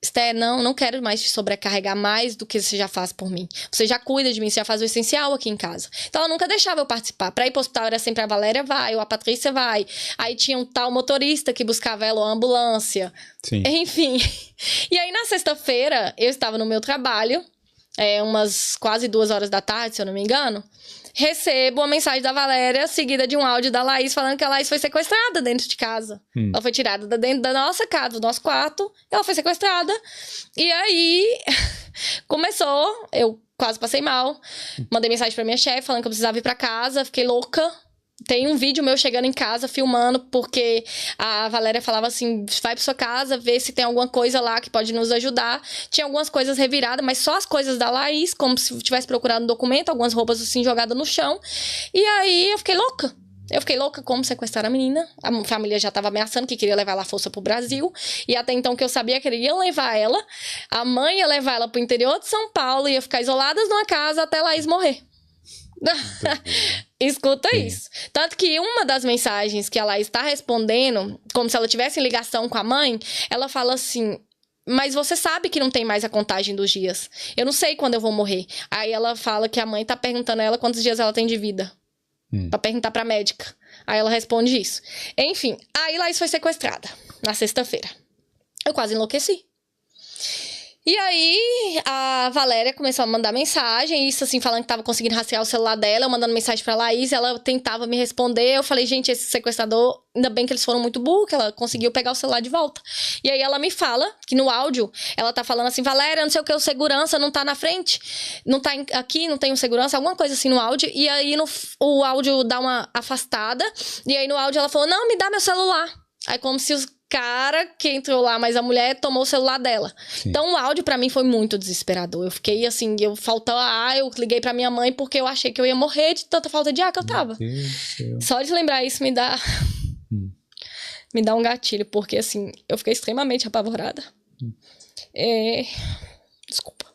Esté, não quero mais te sobrecarregar mais do que você já faz por mim. Você já cuida de mim, você já faz o essencial aqui em casa. Então ela nunca deixava eu participar. Pra ir pro hospital era sempre a Valéria vai, ou a Patrícia vai. Aí tinha um tal motorista que buscava ela, ou a ambulância. Sim. Enfim. E aí na sexta-feira eu estava no meu trabalho, umas quase 2 horas da tarde, se eu não me engano. Recebo uma mensagem da Valéria, seguida de um áudio da Laís, falando que a Laís foi sequestrada dentro de casa. Ela foi tirada de dentro da nossa casa, do nosso quarto. Ela foi sequestrada. E aí, começou, eu quase passei mal. Mandei mensagem pra minha chefe, falando que eu precisava ir pra casa. Fiquei louca. Tem um vídeo meu chegando em casa, filmando, porque a Valéria falava assim, vai pra sua casa, vê se tem alguma coisa lá que pode nos ajudar. Tinha algumas coisas reviradas, mas só as coisas da Laís, como se tivesse procurado um documento, algumas roupas assim jogadas no chão. E aí eu fiquei louca. Como sequestrar a menina. A família já estava ameaçando que queria levar ela à força pro Brasil. E até então que eu sabia que eles iam levar ela. A mãe ia levar ela pro interior de São Paulo, ia ficar isoladas numa casa até a Laís morrer. Escuta isso. Tanto que uma das mensagens que ela está respondendo, como se ela tivesse em ligação com a mãe, ela fala assim, mas você sabe que não tem mais a contagem dos dias. Eu não sei quando eu vou morrer. Aí ela fala que a mãe tá perguntando a ela quantos dias ela tem de vida. Pra perguntar pra médica. Aí ela responde isso. Enfim, aí Laís foi sequestrada na sexta-feira. Eu quase enlouqueci. E aí, a Valéria começou a mandar mensagem, isso assim, falando que tava conseguindo rastrear o celular dela, eu mandando mensagem pra Laís, ela tentava me responder, eu falei, gente, esse sequestrador, ainda bem que eles foram muito burros, que ela conseguiu pegar o celular de volta. E aí ela me fala, que no áudio, ela tá falando assim, Valéria, não sei o que, o segurança não tá na frente, não tá aqui, não tem um segurança, alguma coisa assim no áudio, e aí o áudio dá uma afastada, e aí no áudio ela falou, não, me dá meu celular. Aí como se os cara que entrou lá, mas a mulher tomou o celular dela. Sim. Então o áudio pra mim foi muito desesperador. Eu fiquei assim, faltou ar, eu liguei pra minha mãe porque eu achei que eu ia morrer de tanta falta de ar que eu tava. Só de lembrar isso me dá um gatilho, porque assim, eu fiquei extremamente apavorada. Desculpa.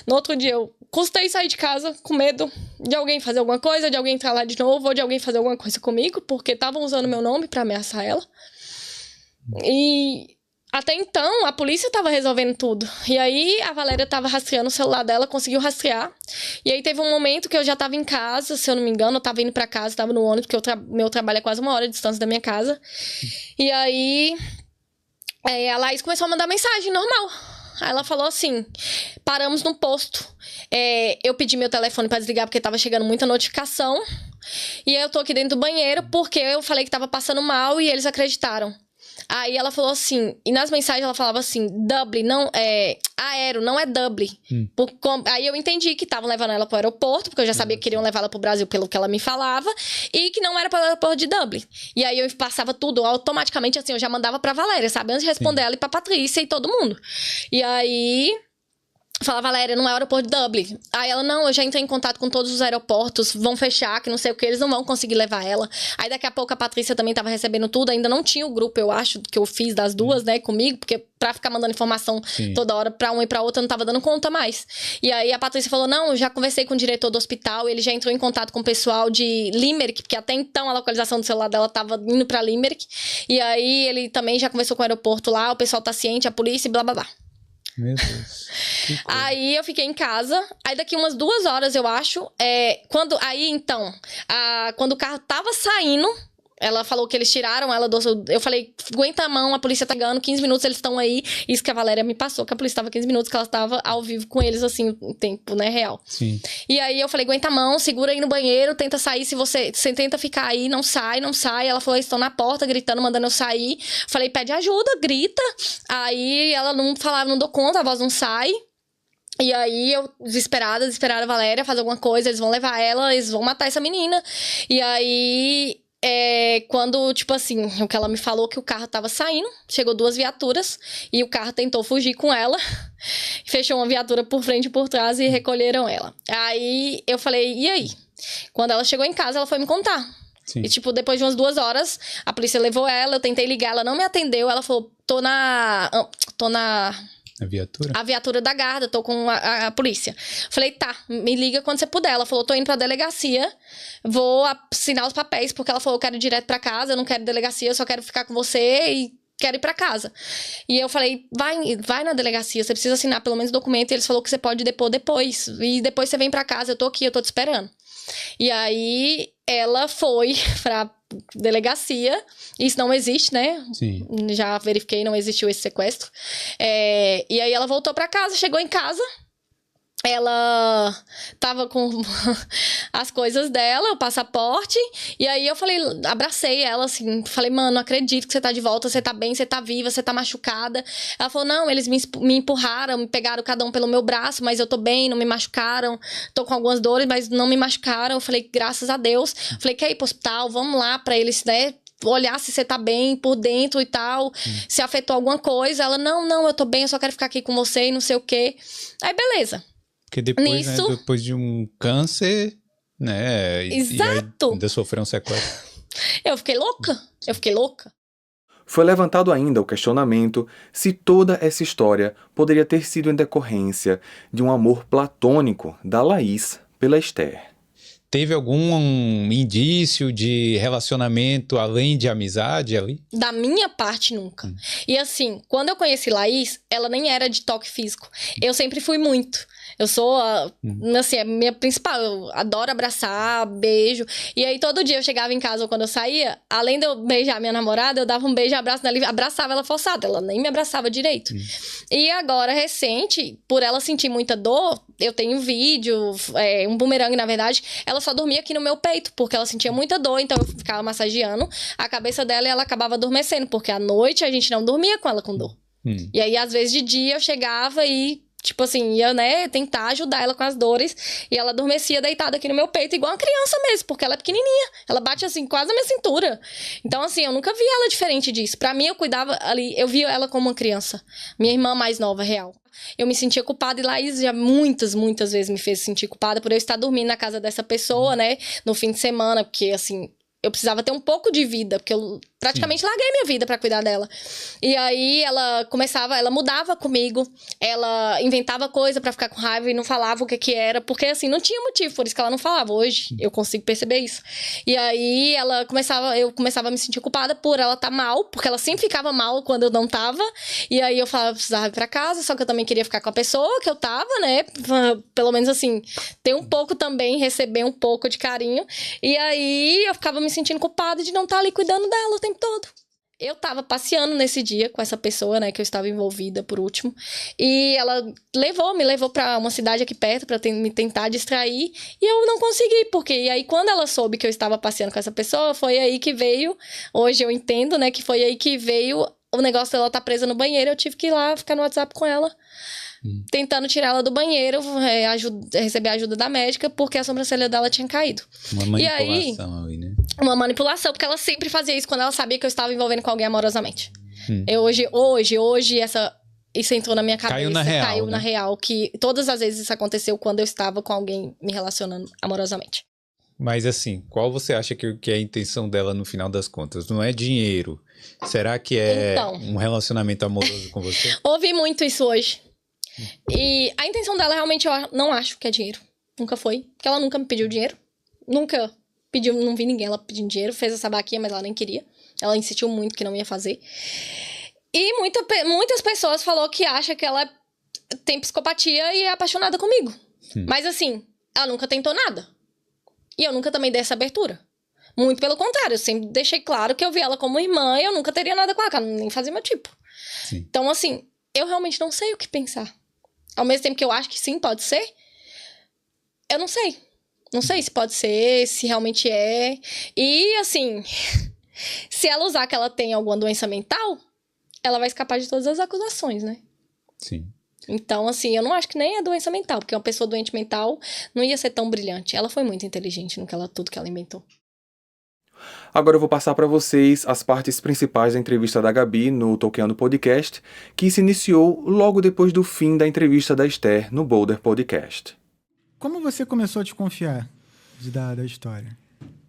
No outro dia eu custei sair de casa com medo de alguém fazer alguma coisa, de alguém entrar lá de novo, ou de alguém fazer alguma coisa comigo, porque estavam usando meu nome pra ameaçar ela. E até então a polícia tava resolvendo tudo. E aí a Valéria tava rastreando o celular dela, conseguiu rastrear. E aí teve um momento que eu já tava em casa, se eu não me engano, eu tava indo pra casa, tava no ônibus, porque meu trabalho é quase 1 hora de distância da minha casa. E aí a Laís começou a mandar mensagem normal. Aí ela falou assim, paramos no posto. Eu pedi meu telefone pra desligar porque tava chegando muita notificação. E aí eu tô aqui dentro do banheiro porque eu falei que tava passando mal e eles acreditaram. Aí ela falou assim, e nas mensagens ela falava assim, Dublin, não é aero, não é Dublin. Aí eu entendi que estavam levando ela pro aeroporto, porque eu já sabia que queriam levar ela pro Brasil pelo que ela me falava, e que não era pro aeroporto de Dublin. E aí eu passava tudo automaticamente, assim, eu já mandava pra Valéria, sabe? Antes de responder ela e pra Patrícia e todo mundo. E aí fala, Valéria, não é o aeroporto de Dublin. Aí ela, não, eu já entrei em contato com todos os aeroportos, vão fechar, que não sei o que, eles não vão conseguir levar ela. Aí daqui a pouco a Patrícia também tava recebendo tudo, ainda não tinha o grupo, eu acho, que eu fiz das duas, né, comigo, porque pra ficar mandando informação toda hora pra uma e pra outra, eu não tava dando conta mais. E aí a Patrícia falou, não, eu já conversei com o diretor do hospital, ele já entrou em contato com o pessoal de Limerick, porque até então a localização do celular dela tava indo pra Limerick, e aí ele também já conversou com o aeroporto lá, o pessoal tá ciente, a polícia e blá blá blá. Meu Deus. Aí eu fiquei em casa. Aí daqui umas 2 horas, eu acho. Quando o carro tava saindo, ela falou que eles tiraram ela do... Eu falei, aguenta a mão, a polícia tá chegando, 15 minutos eles estão aí. Isso que a Valéria me passou, que a polícia tava 15 minutos, que ela tava ao vivo com eles, assim, o tempo, né, real. Sim. E aí eu falei, aguenta a mão, segura aí no banheiro, tenta sair, se você tenta ficar aí, não sai. Ela falou, eles estão na porta, gritando, mandando eu sair. Falei, pede ajuda, grita. Aí ela não falava, não dou conta, a voz não sai. E aí eu, desesperada, Valéria, fazer alguma coisa, eles vão levar ela, eles vão matar essa menina. E aí... quando, tipo assim, o que ela me falou que o carro tava saindo, chegou 2 viaturas e o carro tentou fugir com ela, fechou uma viatura por frente e por trás e recolheram ela. Aí eu falei, e aí? Quando ela chegou em casa, ela foi me contar. Sim. E tipo, depois de umas 2 horas, a polícia levou ela, eu tentei ligar, ela não me atendeu, ela falou, tô na A viatura? A viatura da guarda, tô com a polícia. Falei, tá, me liga quando você puder. Ela falou, tô indo pra delegacia, vou assinar os papéis, porque ela falou, eu quero ir direto pra casa, eu não quero delegacia, eu só quero ficar com você e quero ir pra casa. E eu falei, vai na delegacia, você precisa assinar pelo menos o documento. E eles falaram que você pode depor depois. E depois você vem pra casa, eu tô aqui, eu tô te esperando. E aí, ela foi pra delegacia. Isso não existe, né? Sim. Já verifiquei, não existiu esse sequestro. E aí, ela voltou pra casa, chegou em casa. Ela tava com as coisas dela, o passaporte. E aí, eu falei, abracei ela, assim. Falei, mano, não acredito que você tá de volta. Você tá bem, você tá viva, você tá machucada. Ela falou, não, eles me empurraram, me pegaram cada um pelo meu braço. Mas eu tô bem, não me machucaram. Tô com algumas dores, mas não me machucaram. Eu falei, graças a Deus. Falei, quer ir pro hospital? Vamos lá pra eles, né? Olhar se você tá bem por dentro e tal, se afetou alguma coisa. Ela, não, eu tô bem, eu só quero ficar aqui com você e não sei o quê. Aí, beleza. Porque depois, né, depois de um câncer, né? Exato. E ainda sofreu um sequestro. Eu fiquei louca. Foi levantado ainda o questionamento se toda essa história poderia ter sido em decorrência de um amor platônico da Laís pela Esther. Teve algum indício de relacionamento além de amizade ali? Da minha parte, nunca. E assim, quando eu conheci Laís, ela nem era de toque físico. Eu sempre fui muito. Eu sou, assim, a minha principal. Eu adoro abraçar, beijo. E aí, todo dia eu chegava em casa ou quando eu saía, além de eu beijar minha namorada, eu dava um beijo e abraço nela e abraçava ela forçada. Ela nem me abraçava direito. E agora, recente, por ela sentir muita dor, eu tenho vídeo, um bumerangue, na verdade, ela só dormia aqui no meu peito, porque ela sentia muita dor, então eu ficava massageando a cabeça dela e ela acabava adormecendo, porque à noite a gente não dormia com ela com dor. E aí, às vezes, de dia eu chegava e tipo assim, ia, né, tentar ajudar ela com as dores. E ela adormecia deitada aqui no meu peito, igual uma criança mesmo, porque ela é pequenininha. Ela bate, assim, quase na minha cintura. Então, assim, eu nunca vi ela diferente disso. Pra mim, eu cuidava ali, eu via ela como uma criança. Minha irmã mais nova, real. Eu me sentia culpada e Laís já muitas vezes me fez sentir culpada por eu estar dormindo na casa dessa pessoa, né, no fim de semana, porque, assim, eu precisava ter um pouco de vida, porque eu praticamente larguei minha vida pra cuidar dela. E aí ela mudava comigo, ela inventava coisa pra ficar com raiva e não falava o que era, porque assim, não tinha motivo, por isso que ela não falava. Hoje eu consigo perceber isso. E aí eu começava a me sentir culpada por ela estar mal, porque ela sempre ficava mal quando eu não tava. E aí eu falava, precisava ir pra casa, só que eu também queria ficar com a pessoa que eu tava, né? Pelo menos assim, ter um pouco também, receber um pouco de carinho. E aí eu ficava me sentindo culpada de não estar ali cuidando dela o tempo todo. Eu tava passeando nesse dia com essa pessoa, né, que eu estava envolvida por último, e ela me levou pra uma cidade aqui perto pra me tentar distrair, e eu não consegui, porque e aí quando ela soube que eu estava passeando com essa pessoa, foi aí que veio, hoje eu entendo, né, que foi aí que veio o negócio dela estar presa no banheiro, eu tive que ir lá ficar no WhatsApp com ela, tentando tirar ela do banheiro, receber a ajuda da médica, porque a sobrancelha dela tinha caído. Uma manipulação aí, né? Uma manipulação, porque ela sempre fazia isso quando ela sabia que eu estava envolvendo com alguém amorosamente. Hoje, isso entrou na minha cabeça. Caiu na real, que todas as vezes isso aconteceu quando eu estava com alguém me relacionando amorosamente. Mas assim, qual você acha que é a intenção dela no final das contas? Não é dinheiro? Será que é um relacionamento amoroso com você? Ouvi muito isso hoje. E a intenção dela, realmente, eu não acho que é dinheiro. Nunca foi. Porque ela nunca me pediu dinheiro. Nunca pediu, não vi ninguém ela pedindo dinheiro. Fez essa vaquinha, mas ela nem queria. Ela insistiu muito que não ia fazer. E muitas pessoas falaram que acham que ela tem psicopatia e é apaixonada comigo. Mas assim, ela nunca tentou nada. E eu nunca também dei essa abertura. Muito pelo contrário, eu sempre deixei claro que eu vi ela como irmã e eu nunca teria nada com ela, ela nem fazia meu tipo. Sim. Então, assim, eu realmente não sei o que pensar. Ao mesmo tempo que eu acho que sim, pode ser, eu não sei. Não sei se pode ser, se realmente é. E, assim, se ela usar que ela tem alguma doença mental, ela vai escapar de todas as acusações, né? Sim. Então, assim, eu não acho que nem é doença mental, porque uma pessoa doente mental não ia ser tão brilhante. Ela foi muito inteligente no tudo que ela inventou. Agora eu vou passar para vocês as partes principais da entrevista da Gabi no Toqueando Podcast, que se iniciou logo depois do fim da entrevista da Esther no Boulder Podcast. Como você começou a desconfiar da história?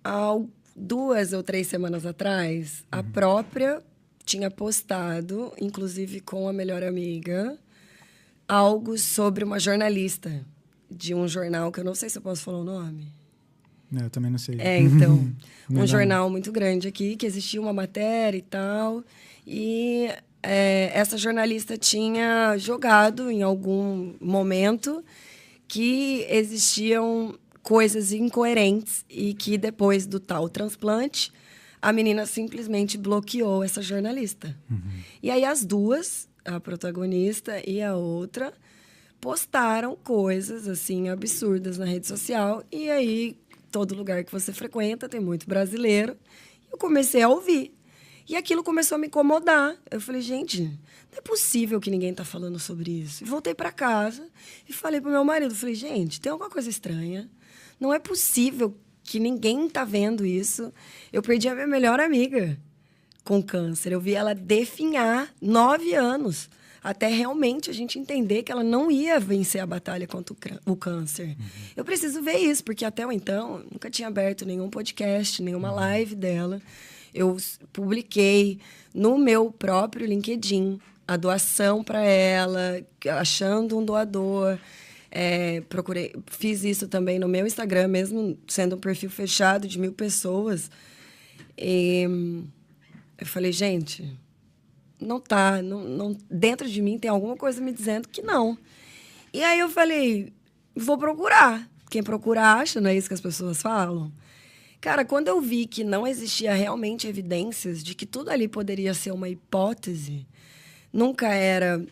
Há 2 ou 3 semanas atrás, a própria tinha postado, inclusive com a melhor amiga, algo sobre uma jornalista de um jornal, que eu não sei se eu posso falar o nome. Eu também não sei. Então, um jornal muito grande aqui, que existia uma matéria e tal, e essa jornalista tinha jogado em algum momento que existiam coisas incoerentes e que depois do tal transplante, a menina simplesmente bloqueou essa jornalista. E aí as duas, a protagonista e a outra, postaram coisas assim absurdas na rede social, e aí todo lugar que você frequenta tem muito brasileiro. Eu comecei a ouvir. E aquilo começou a me incomodar. Eu falei, gente, não é possível que ninguém tá falando sobre isso. E voltei para casa e falei pro meu marido, falei, gente, tem alguma coisa estranha. Não é possível que ninguém tá vendo isso. Eu perdi a minha melhor amiga com câncer. Eu vi ela definhar 9 anos. Até realmente a gente entender que ela não ia vencer a batalha contra o câncer. Eu preciso ver isso, porque até então, nunca tinha aberto nenhum podcast, nenhuma live dela. Eu publiquei no meu próprio LinkedIn a doação para ela, achando um doador. Fiz isso também no meu Instagram, mesmo sendo um perfil fechado de 1.000 pessoas. E eu falei, gente... não tá, dentro de mim tem alguma coisa me dizendo que não. E aí eu falei, vou procurar. Quem procura acha, não é isso que as pessoas falam? Cara, quando eu vi que não existia realmente evidências de que tudo ali poderia ser uma hipótese, nunca era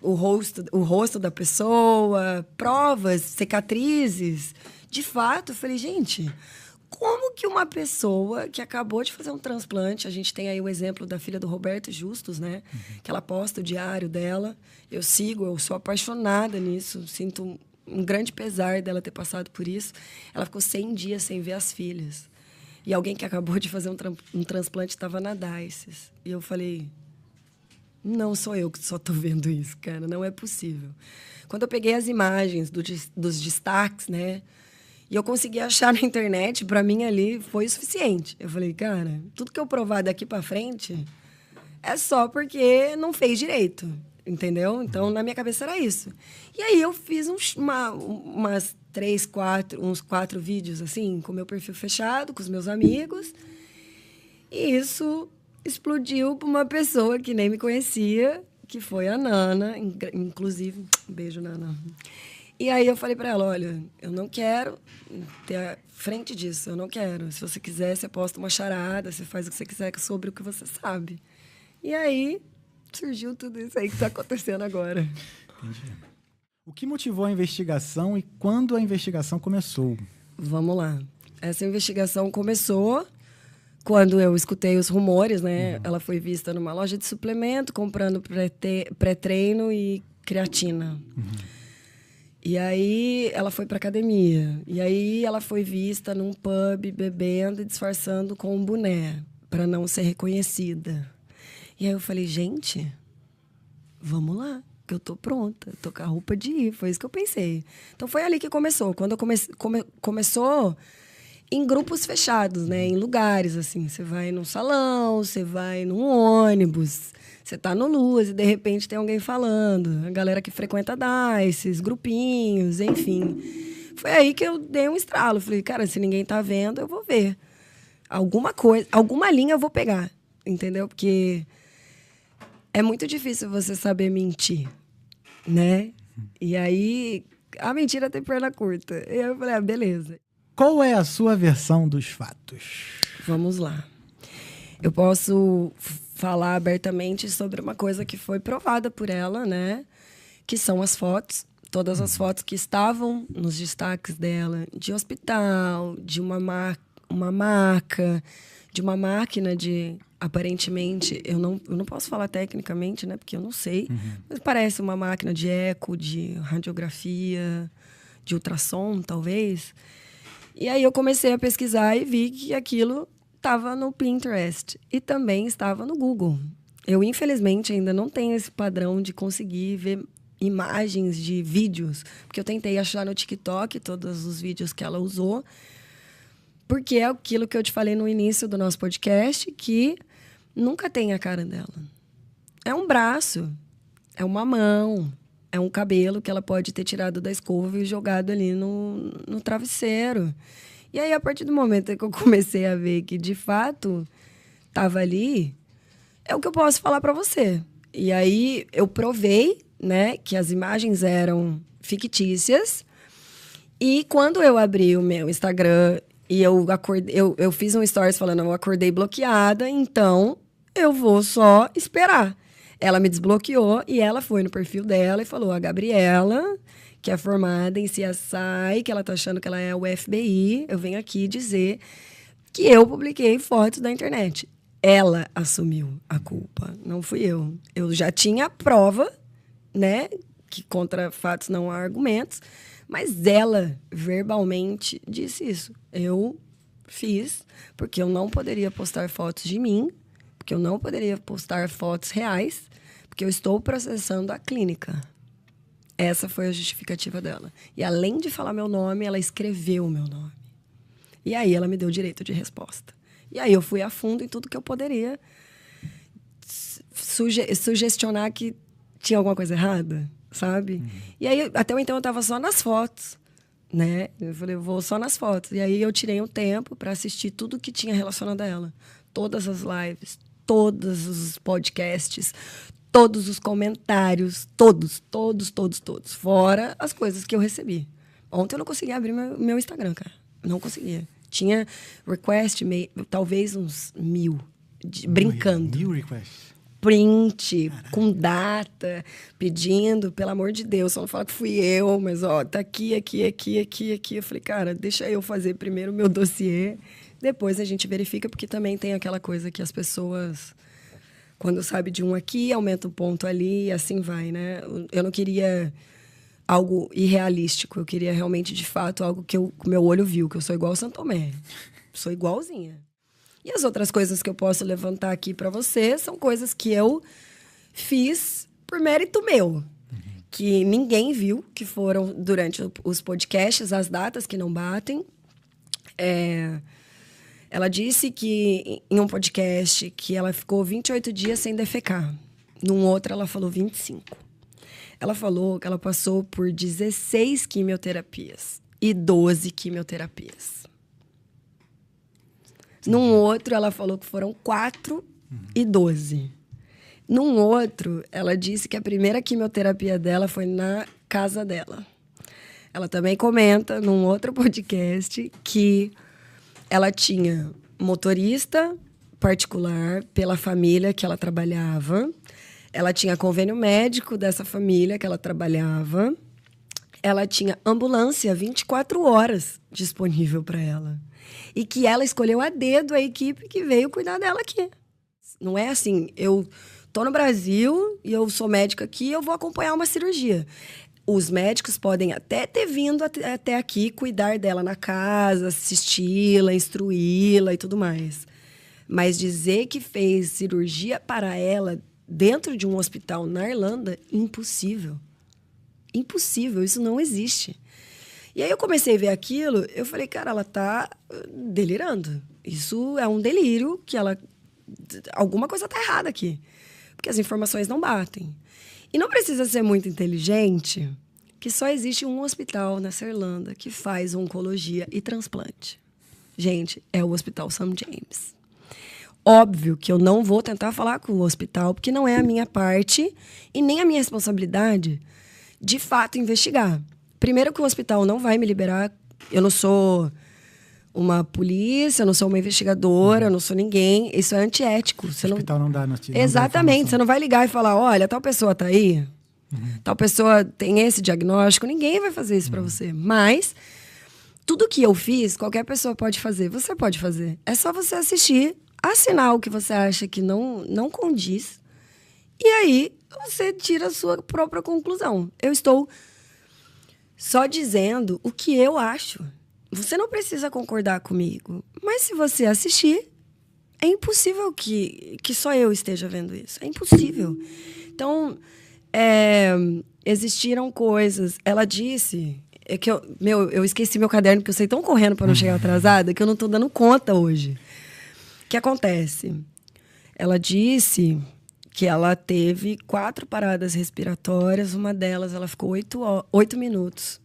o rosto da pessoa, provas, cicatrizes, de fato, eu falei, gente... como que uma pessoa que acabou de fazer um transplante... A gente tem aí o exemplo da filha do Roberto Justus, né? Que ela posta o diário dela. Eu sigo, eu sou apaixonada nisso. Sinto um grande pesar dela ter passado por isso. Ela ficou 100 dias sem ver as filhas. E alguém que acabou de fazer um transplante estava na diálisis. E eu falei... não sou eu que só estou vendo isso, cara. Não é possível. Quando eu peguei as imagens dos destaques, né? E eu consegui achar na internet, para mim ali foi o suficiente. Eu falei, cara, tudo que eu provar daqui para frente é só porque não fez direito, entendeu? Então, na minha cabeça era isso. E aí eu fiz uns 4 vídeos, assim, com meu perfil fechado, com os meus amigos. E isso explodiu para uma pessoa que nem me conhecia, que foi a Nana, inclusive. Um beijo, Nana. E aí eu falei para ela, olha, eu não quero ter a frente disso, eu não quero. Se você quiser, você posta uma charada, você faz o que você quiser sobre o que você sabe. E aí surgiu tudo isso aí que está acontecendo agora. Entendi. O que motivou a investigação e quando a investigação começou? Vamos lá. Essa investigação começou quando eu escutei os rumores, né? Ela foi vista numa loja de suplemento, comprando pré-treino e creatina. E aí ela foi para academia. E aí ela foi vista num pub bebendo e disfarçando com um boné para não ser reconhecida. E aí eu falei, gente, vamos lá, que eu tô pronta, tô com a roupa de ir. Foi isso que eu pensei. Então foi ali que começou. Quando eu começou em grupos fechados, né? Em lugares, assim. Você vai num salão, você vai num ônibus... Você tá no Luz e, de repente, tem alguém falando. A galera que frequenta esses grupinhos, enfim. Foi aí que eu dei um estralo. Falei, cara, se ninguém tá vendo, eu vou ver. Alguma coisa, alguma linha eu vou pegar, entendeu? Porque é muito difícil você saber mentir, né? E aí, a mentira tem perna curta. E aí eu falei, beleza. Qual é a sua versão dos fatos? Vamos lá. Eu posso falar abertamente sobre uma coisa que foi provada por ela, né? Que são as fotos. Todas as fotos que estavam nos destaques dela, de hospital, de uma maca, de uma máquina de... Aparentemente, eu não posso falar tecnicamente, né? Porque eu não sei. Mas parece uma máquina de eco, de radiografia, de ultrassom, talvez. E aí eu comecei a pesquisar e vi que aquilo... estava no Pinterest e também estava no Google. Eu, infelizmente, ainda não tenho esse padrão de conseguir ver imagens de vídeos, porque eu tentei achar no TikTok todos os vídeos que ela usou, porque é aquilo que eu te falei no início do nosso podcast, que nunca tem a cara dela. É um braço, é uma mão, é um cabelo que ela pode ter tirado da escova e jogado ali no travesseiro. E aí, a partir do momento que eu comecei a ver que, de fato, estava ali, é o que eu posso falar para você. E aí, eu provei, né, que as imagens eram fictícias. E quando eu abri o meu Instagram e eu fiz um stories falando, eu acordei bloqueada, então eu vou só esperar. Ela me desbloqueou e ela foi no perfil dela e falou, a Gabriela, que é formada em CSI, que ela tá achando que ela é o FBI, eu venho aqui dizer que eu publiquei fotos da internet. Ela assumiu a culpa, não fui eu. Eu já tinha prova, né, que contra fatos não há argumentos, mas ela verbalmente disse isso. Eu fiz porque eu não poderia postar fotos de mim, porque eu não poderia postar fotos reais, porque eu estou processando a clínica. Essa foi a justificativa dela. E além de falar meu nome, ela escreveu o meu nome. E aí ela me deu direito de resposta. E aí eu fui a fundo em tudo que eu poderia sugestionar que tinha alguma coisa errada, sabe? E aí, até então, eu estava só nas fotos, né? Eu falei, eu vou só nas fotos. E aí eu tirei um tempo para assistir tudo que tinha relacionado a ela. Todas as lives, todos os podcasts, todos os comentários, todos. Fora as coisas que eu recebi. Ontem eu não conseguia abrir meu Instagram, cara. Não conseguia. Tinha request, talvez uns 1000, brincando. 1000 requests? Print, com data, pedindo, pelo amor de Deus, só não fala que fui eu, mas, ó, tá aqui. Eu falei, cara, deixa eu fazer primeiro o meu dossiê, depois a gente verifica, porque também tem aquela coisa que as pessoas, quando sabe de um aqui, aumenta um ponto ali, e assim vai, né? Eu não queria algo irrealístico, eu queria realmente, de fato, algo que o meu olho viu, que eu sou igual ao Santo Tomé, sou igualzinha. E as outras coisas que eu posso levantar aqui para você são coisas que eu fiz por mérito meu. Que ninguém viu, que foram durante os podcasts, as datas que não batem. Ela disse que em um podcast que ela ficou 28 dias sem defecar. Num outro ela falou 25. Ela falou que ela passou por 16 quimioterapias e 12 quimioterapias. Num outro, ela falou que foram 4 e 12. Num outro, ela disse que a primeira quimioterapia dela foi na casa dela. Ela também comenta, num outro podcast, que ela tinha motorista particular pela família que ela trabalhava. Ela tinha convênio médico dessa família que ela trabalhava. Ela tinha ambulância 24 horas disponível para ela. E que ela escolheu a dedo a equipe que veio cuidar dela aqui. Não é assim, eu tô no Brasil e eu sou médica aqui, eu vou acompanhar uma cirurgia. Os médicos podem até ter vindo até aqui cuidar dela na casa, assisti-la, instruí-la e tudo mais. Mas dizer que fez cirurgia para ela dentro de um hospital na Irlanda, impossível. Impossível, isso não existe. E aí eu comecei a ver aquilo, eu falei, cara, ela tá delirando. Isso é um delírio, que ela... alguma coisa tá errada aqui. Porque as informações não batem. E não precisa ser muito inteligente, que só existe um hospital nessa Irlanda que faz oncologia e transplante. Gente, é o Hospital St. James. Óbvio que eu não vou tentar falar com o hospital, porque não é a minha parte e nem a minha responsabilidade de fato investigar. Primeiro que o hospital não vai me liberar, eu não sou uma polícia, eu não sou uma investigadora, eu não sou ninguém, isso é antiético. Você o hospital não dá notícia. Exatamente, você não vai ligar e falar, olha, tal pessoa tá aí, tal pessoa tem esse diagnóstico, ninguém vai fazer isso para você. Mas tudo que eu fiz, qualquer pessoa pode fazer, você pode fazer. É só você assistir, assinar o que você acha que não condiz, e aí você tira a sua própria conclusão. Eu estou só dizendo o que eu acho. Você não precisa concordar comigo. Mas se você assistir, é impossível que só eu esteja vendo isso. É impossível. Então, existiram coisas... Ela disse... que eu esqueci meu caderno, porque eu saí tão correndo para não chegar atrasada, que eu não estou dando conta hoje. O que acontece? Ela disse que ela teve 4 paradas respiratórias, uma delas ela ficou 8 minutos,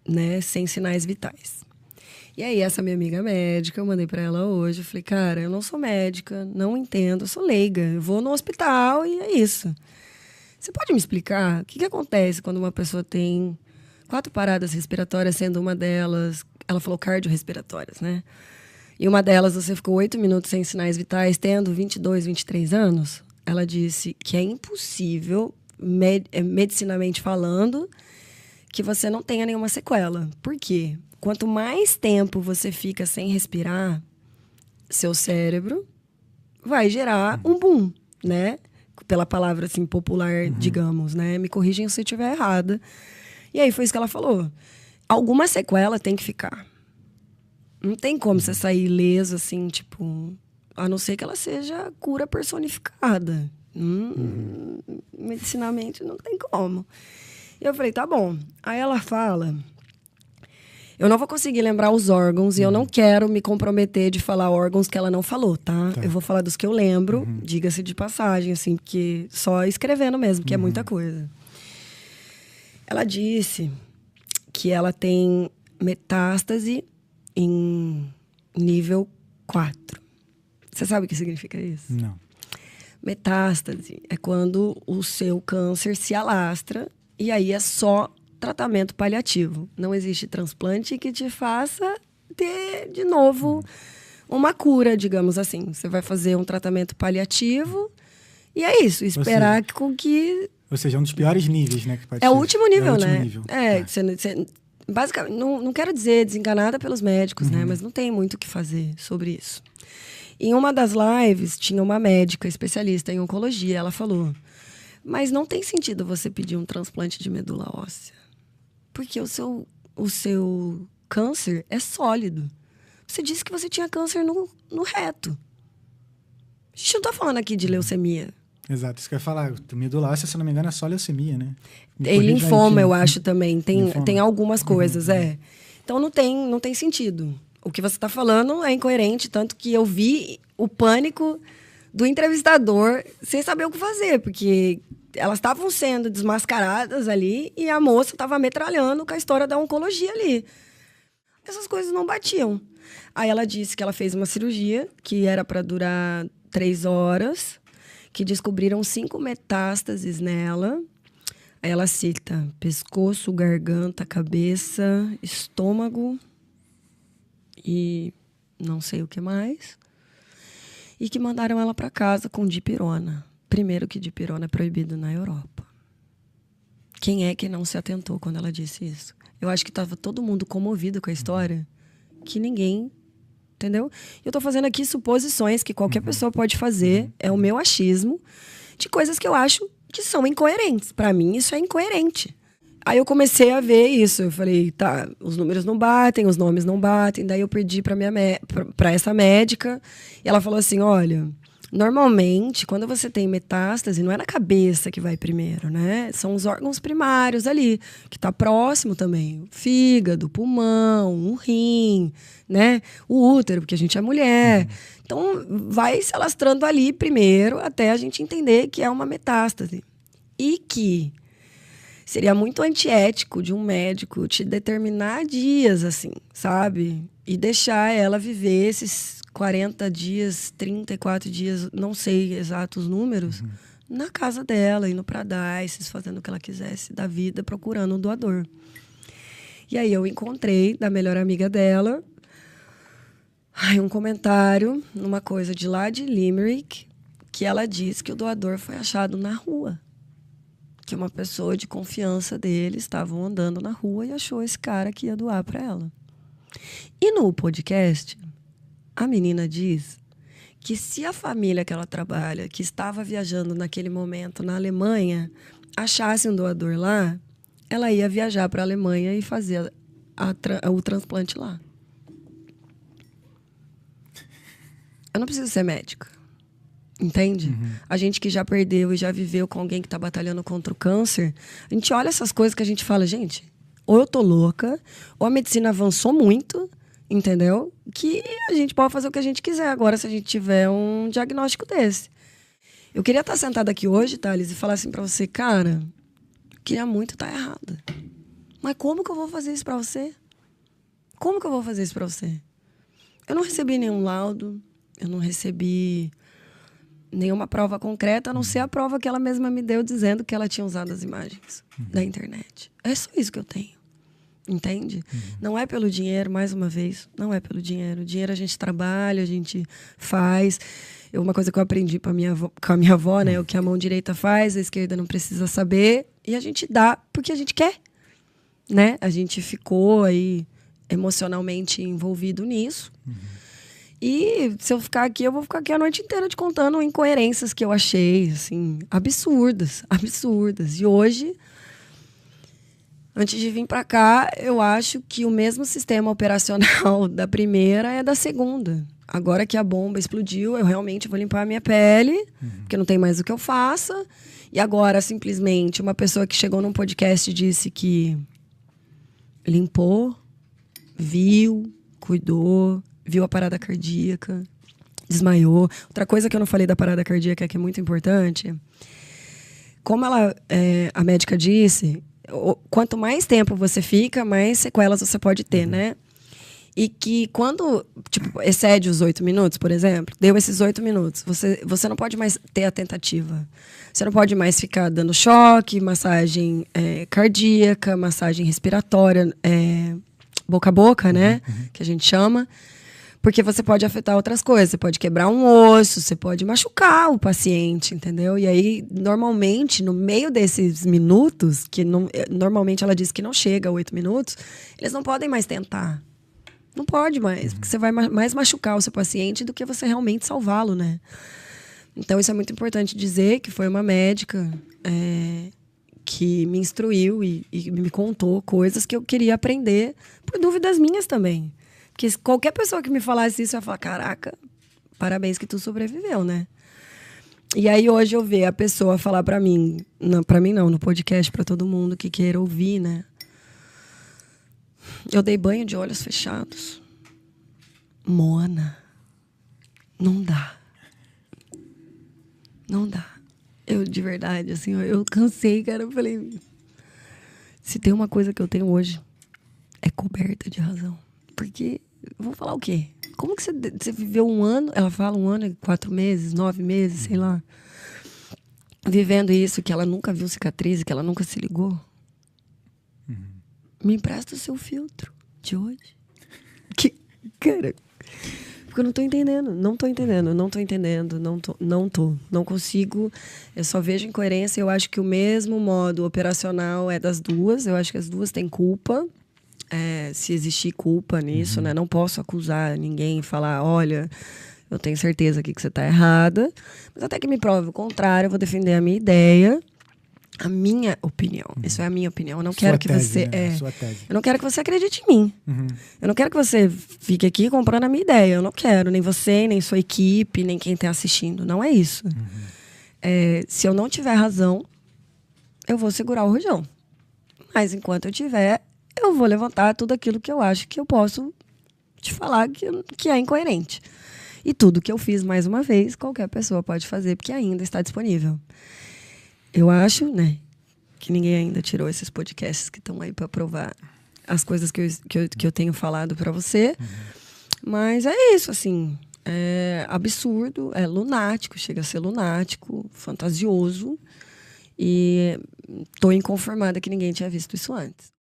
né, sem sinais vitais. E aí essa minha amiga médica, eu mandei para ela hoje, eu falei, cara, eu não sou médica, não entendo, eu sou leiga, eu vou no hospital e é isso. Você pode me explicar o que acontece quando uma pessoa tem 4 paradas respiratórias, sendo uma delas, ela falou cardiorrespiratórias, né? E uma delas você ficou 8 minutos sem sinais vitais, tendo 22, 23 anos? Ela disse que é impossível, medicinamente falando, que você não tenha nenhuma sequela. Por quê? Quanto mais tempo você fica sem respirar, seu cérebro vai gerar um boom, né? Pela palavra assim popular, digamos, né? Me corrigem se eu estiver errada. E aí foi isso que ela falou. Alguma sequela tem que ficar. Não tem como você sair ileso, assim, tipo... A não ser que ela seja cura personificada. Medicinamente não tem como. E eu falei, tá bom. Aí ela fala... Eu não vou conseguir lembrar os órgãos e eu não quero me comprometer de falar órgãos que ela não falou, tá? Eu vou falar dos que eu lembro, diga-se de passagem, assim, porque só escrevendo mesmo, que é muita coisa. Ela disse que ela tem metástase em nível 4. Você sabe o que significa isso? Não. Metástase é quando o seu câncer se alastra e aí é só tratamento paliativo. Não existe transplante que te faça ter, de novo, uma cura, digamos assim. Você vai fazer um tratamento paliativo e é isso. Esperar com que... Ou seja, é um dos piores níveis, né? Que pode é ser. O último nível, né? Nível. Você, basicamente, não quero dizer desenganada pelos médicos, né? Mas não tem muito o que fazer sobre isso. Em uma das lives, tinha uma médica especialista em oncologia. Ela falou, mas não tem sentido você pedir um transplante de medula óssea. Porque o seu câncer é sólido. Você disse que você tinha câncer no reto. A gente não tá falando aqui de leucemia. Exato, isso que eu ia falar. O medula óssea, se não me engano, é só leucemia, né? Tem linfoma, eu acho, também. Tem algumas coisas, Então não tem sentido. O que você está falando é incoerente, tanto que eu vi o pânico do entrevistador sem saber o que fazer, porque elas estavam sendo desmascaradas ali e a moça estava metralhando com a história da oncologia ali. Essas coisas não batiam. Aí ela disse que ela fez uma cirurgia que era para durar 3 horas, que descobriram 5 metástases nela. Aí ela cita pescoço, garganta, cabeça, estômago e não sei o que mais. E que mandaram ela para casa com dipirona. Primeiro que dipirona é proibido na Europa. Quem é que não se atentou quando ela disse isso? Eu acho que estava todo mundo comovido com a história, que ninguém... Entendeu? Eu tô fazendo aqui suposições que qualquer pessoa pode fazer, é o meu achismo, de coisas que eu acho que são incoerentes. Para mim, isso é incoerente. Aí eu comecei a ver isso. Eu falei, tá, os números não batem, os nomes não batem. Daí eu pedi para essa médica, e ela falou assim, olha... Normalmente, quando você tem metástase, não é na cabeça que vai primeiro, né? São os órgãos primários ali, que está próximo também. O fígado, o pulmão, o rim, né? O útero, porque a gente é mulher. Então, vai se alastrando ali primeiro, até a gente entender que é uma metástase. E que seria muito antiético de um médico te determinar dias, assim, sabe? E deixar ela viver esses 40 dias, 34 dias, não sei exatos números, na casa dela, indo para DAIS, fazendo o que ela quisesse da vida, procurando um doador. E aí eu encontrei, da melhor amiga dela, um comentário, numa coisa de lá de Limerick, que ela diz que o doador foi achado na rua. Que uma pessoa de confiança dele estavam andando na rua e achou esse cara que ia doar para ela. E no podcast, a menina diz que se a família que ela trabalha, que estava viajando naquele momento na Alemanha, achasse um doador lá, ela ia viajar para a Alemanha e fazer o transplante lá. Eu não preciso ser médica. Entende? A gente que já perdeu e já viveu com alguém que está batalhando contra o câncer, a gente olha essas coisas que a gente fala, gente, ou eu tô louca, ou a medicina avançou muito, entendeu? Que a gente pode fazer o que a gente quiser agora se a gente tiver um diagnóstico desse. Eu queria estar sentada aqui hoje, Thales, e falar assim pra você, cara, eu queria muito estar errada. Mas como que eu vou fazer isso pra você? Como que eu vou fazer isso pra você? Eu não recebi nenhum laudo, eu não recebi nenhuma prova concreta, a não ser a prova que ela mesma me deu dizendo que ela tinha usado as imagens da internet. É só isso que eu tenho. Entende? Não é pelo dinheiro, mais uma vez, não é pelo dinheiro. O dinheiro a gente trabalha, a gente faz. Uma coisa que eu aprendi com a minha avó, né? O que a mão direita faz, a esquerda não precisa saber. E a gente dá porque a gente quer, né? A gente ficou aí emocionalmente envolvido nisso. E se eu ficar aqui, eu vou ficar aqui a noite inteira te contando incoerências que eu achei, assim, absurdas. E hoje, antes de vir pra cá, eu acho que o mesmo sistema operacional da primeira é da segunda. Agora que a bomba explodiu, eu realmente vou limpar a minha pele, porque não tem mais o que eu faça. E agora, simplesmente, uma pessoa que chegou num podcast e disse que limpou, viu, cuidou, viu a parada cardíaca, desmaiou. Outra coisa que eu não falei da parada cardíaca, que é muito importante, como a médica disse, quanto mais tempo você fica, mais sequelas você pode ter, né? E que quando, tipo, excede os 8 minutos, por exemplo, deu esses 8 minutos, você não pode mais ter a tentativa. Você não pode mais ficar dando choque, massagem cardíaca, massagem respiratória, boca a boca, né? Que a gente chama. Porque você pode afetar outras coisas. Você pode quebrar um osso, você pode machucar o paciente, entendeu? E aí, normalmente, no meio desses minutos, que normalmente ela diz que não chega a 8 minutos, eles não podem mais tentar. Não pode mais, porque você vai mais machucar o seu paciente do que você realmente salvá-lo, né? Então, isso é muito importante dizer, que foi uma médica que me instruiu e me contou coisas que eu queria aprender por dúvidas minhas também. Porque qualquer pessoa que me falasse isso, eu ia falar, caraca, parabéns que tu sobreviveu, né? E aí hoje eu ver a pessoa falar pra mim, no podcast, pra todo mundo que queira ouvir, né? Eu dei banho de olhos fechados. Mona, não dá. Não dá. Eu, de verdade, assim, eu cansei, cara. Eu falei, se tem uma coisa que eu tenho hoje, é coberta de razão. Porque, vou falar o quê? Como que você viveu um ano, ela fala 1 ano, 4 meses, 9 meses, sei lá, vivendo isso, que ela nunca viu cicatriz, que ela nunca se ligou? Me empresta o seu filtro de hoje. Cara, porque eu não tô entendendo. Não consigo. Eu só vejo incoerência. Eu acho que o mesmo modo operacional é das duas. Eu acho que as duas têm culpa. Se existir culpa nisso, né? Não posso acusar ninguém e falar, olha, eu tenho certeza aqui que você tá errada. Mas até que me prove o contrário, eu vou defender a minha ideia. A minha opinião. Isso é a minha opinião. Eu não quero que você... Eu não quero que você acredite em mim. Eu não quero que você fique aqui comprando a minha ideia. Eu não quero. Nem você, nem sua equipe, nem quem está assistindo. Não é isso. Se eu não tiver razão, eu vou segurar o rojão. Mas enquanto eu tiver, eu vou levantar tudo aquilo que eu acho que eu posso te falar que é incoerente. E tudo que eu fiz, mais uma vez, qualquer pessoa pode fazer, porque ainda está disponível. Eu acho, né, que ninguém ainda tirou esses podcasts que estão aí para provar as coisas que eu tenho falado para você. Mas é isso, assim, é absurdo, é lunático, chega a ser lunático, fantasioso. E tô inconformada que ninguém tinha visto isso antes.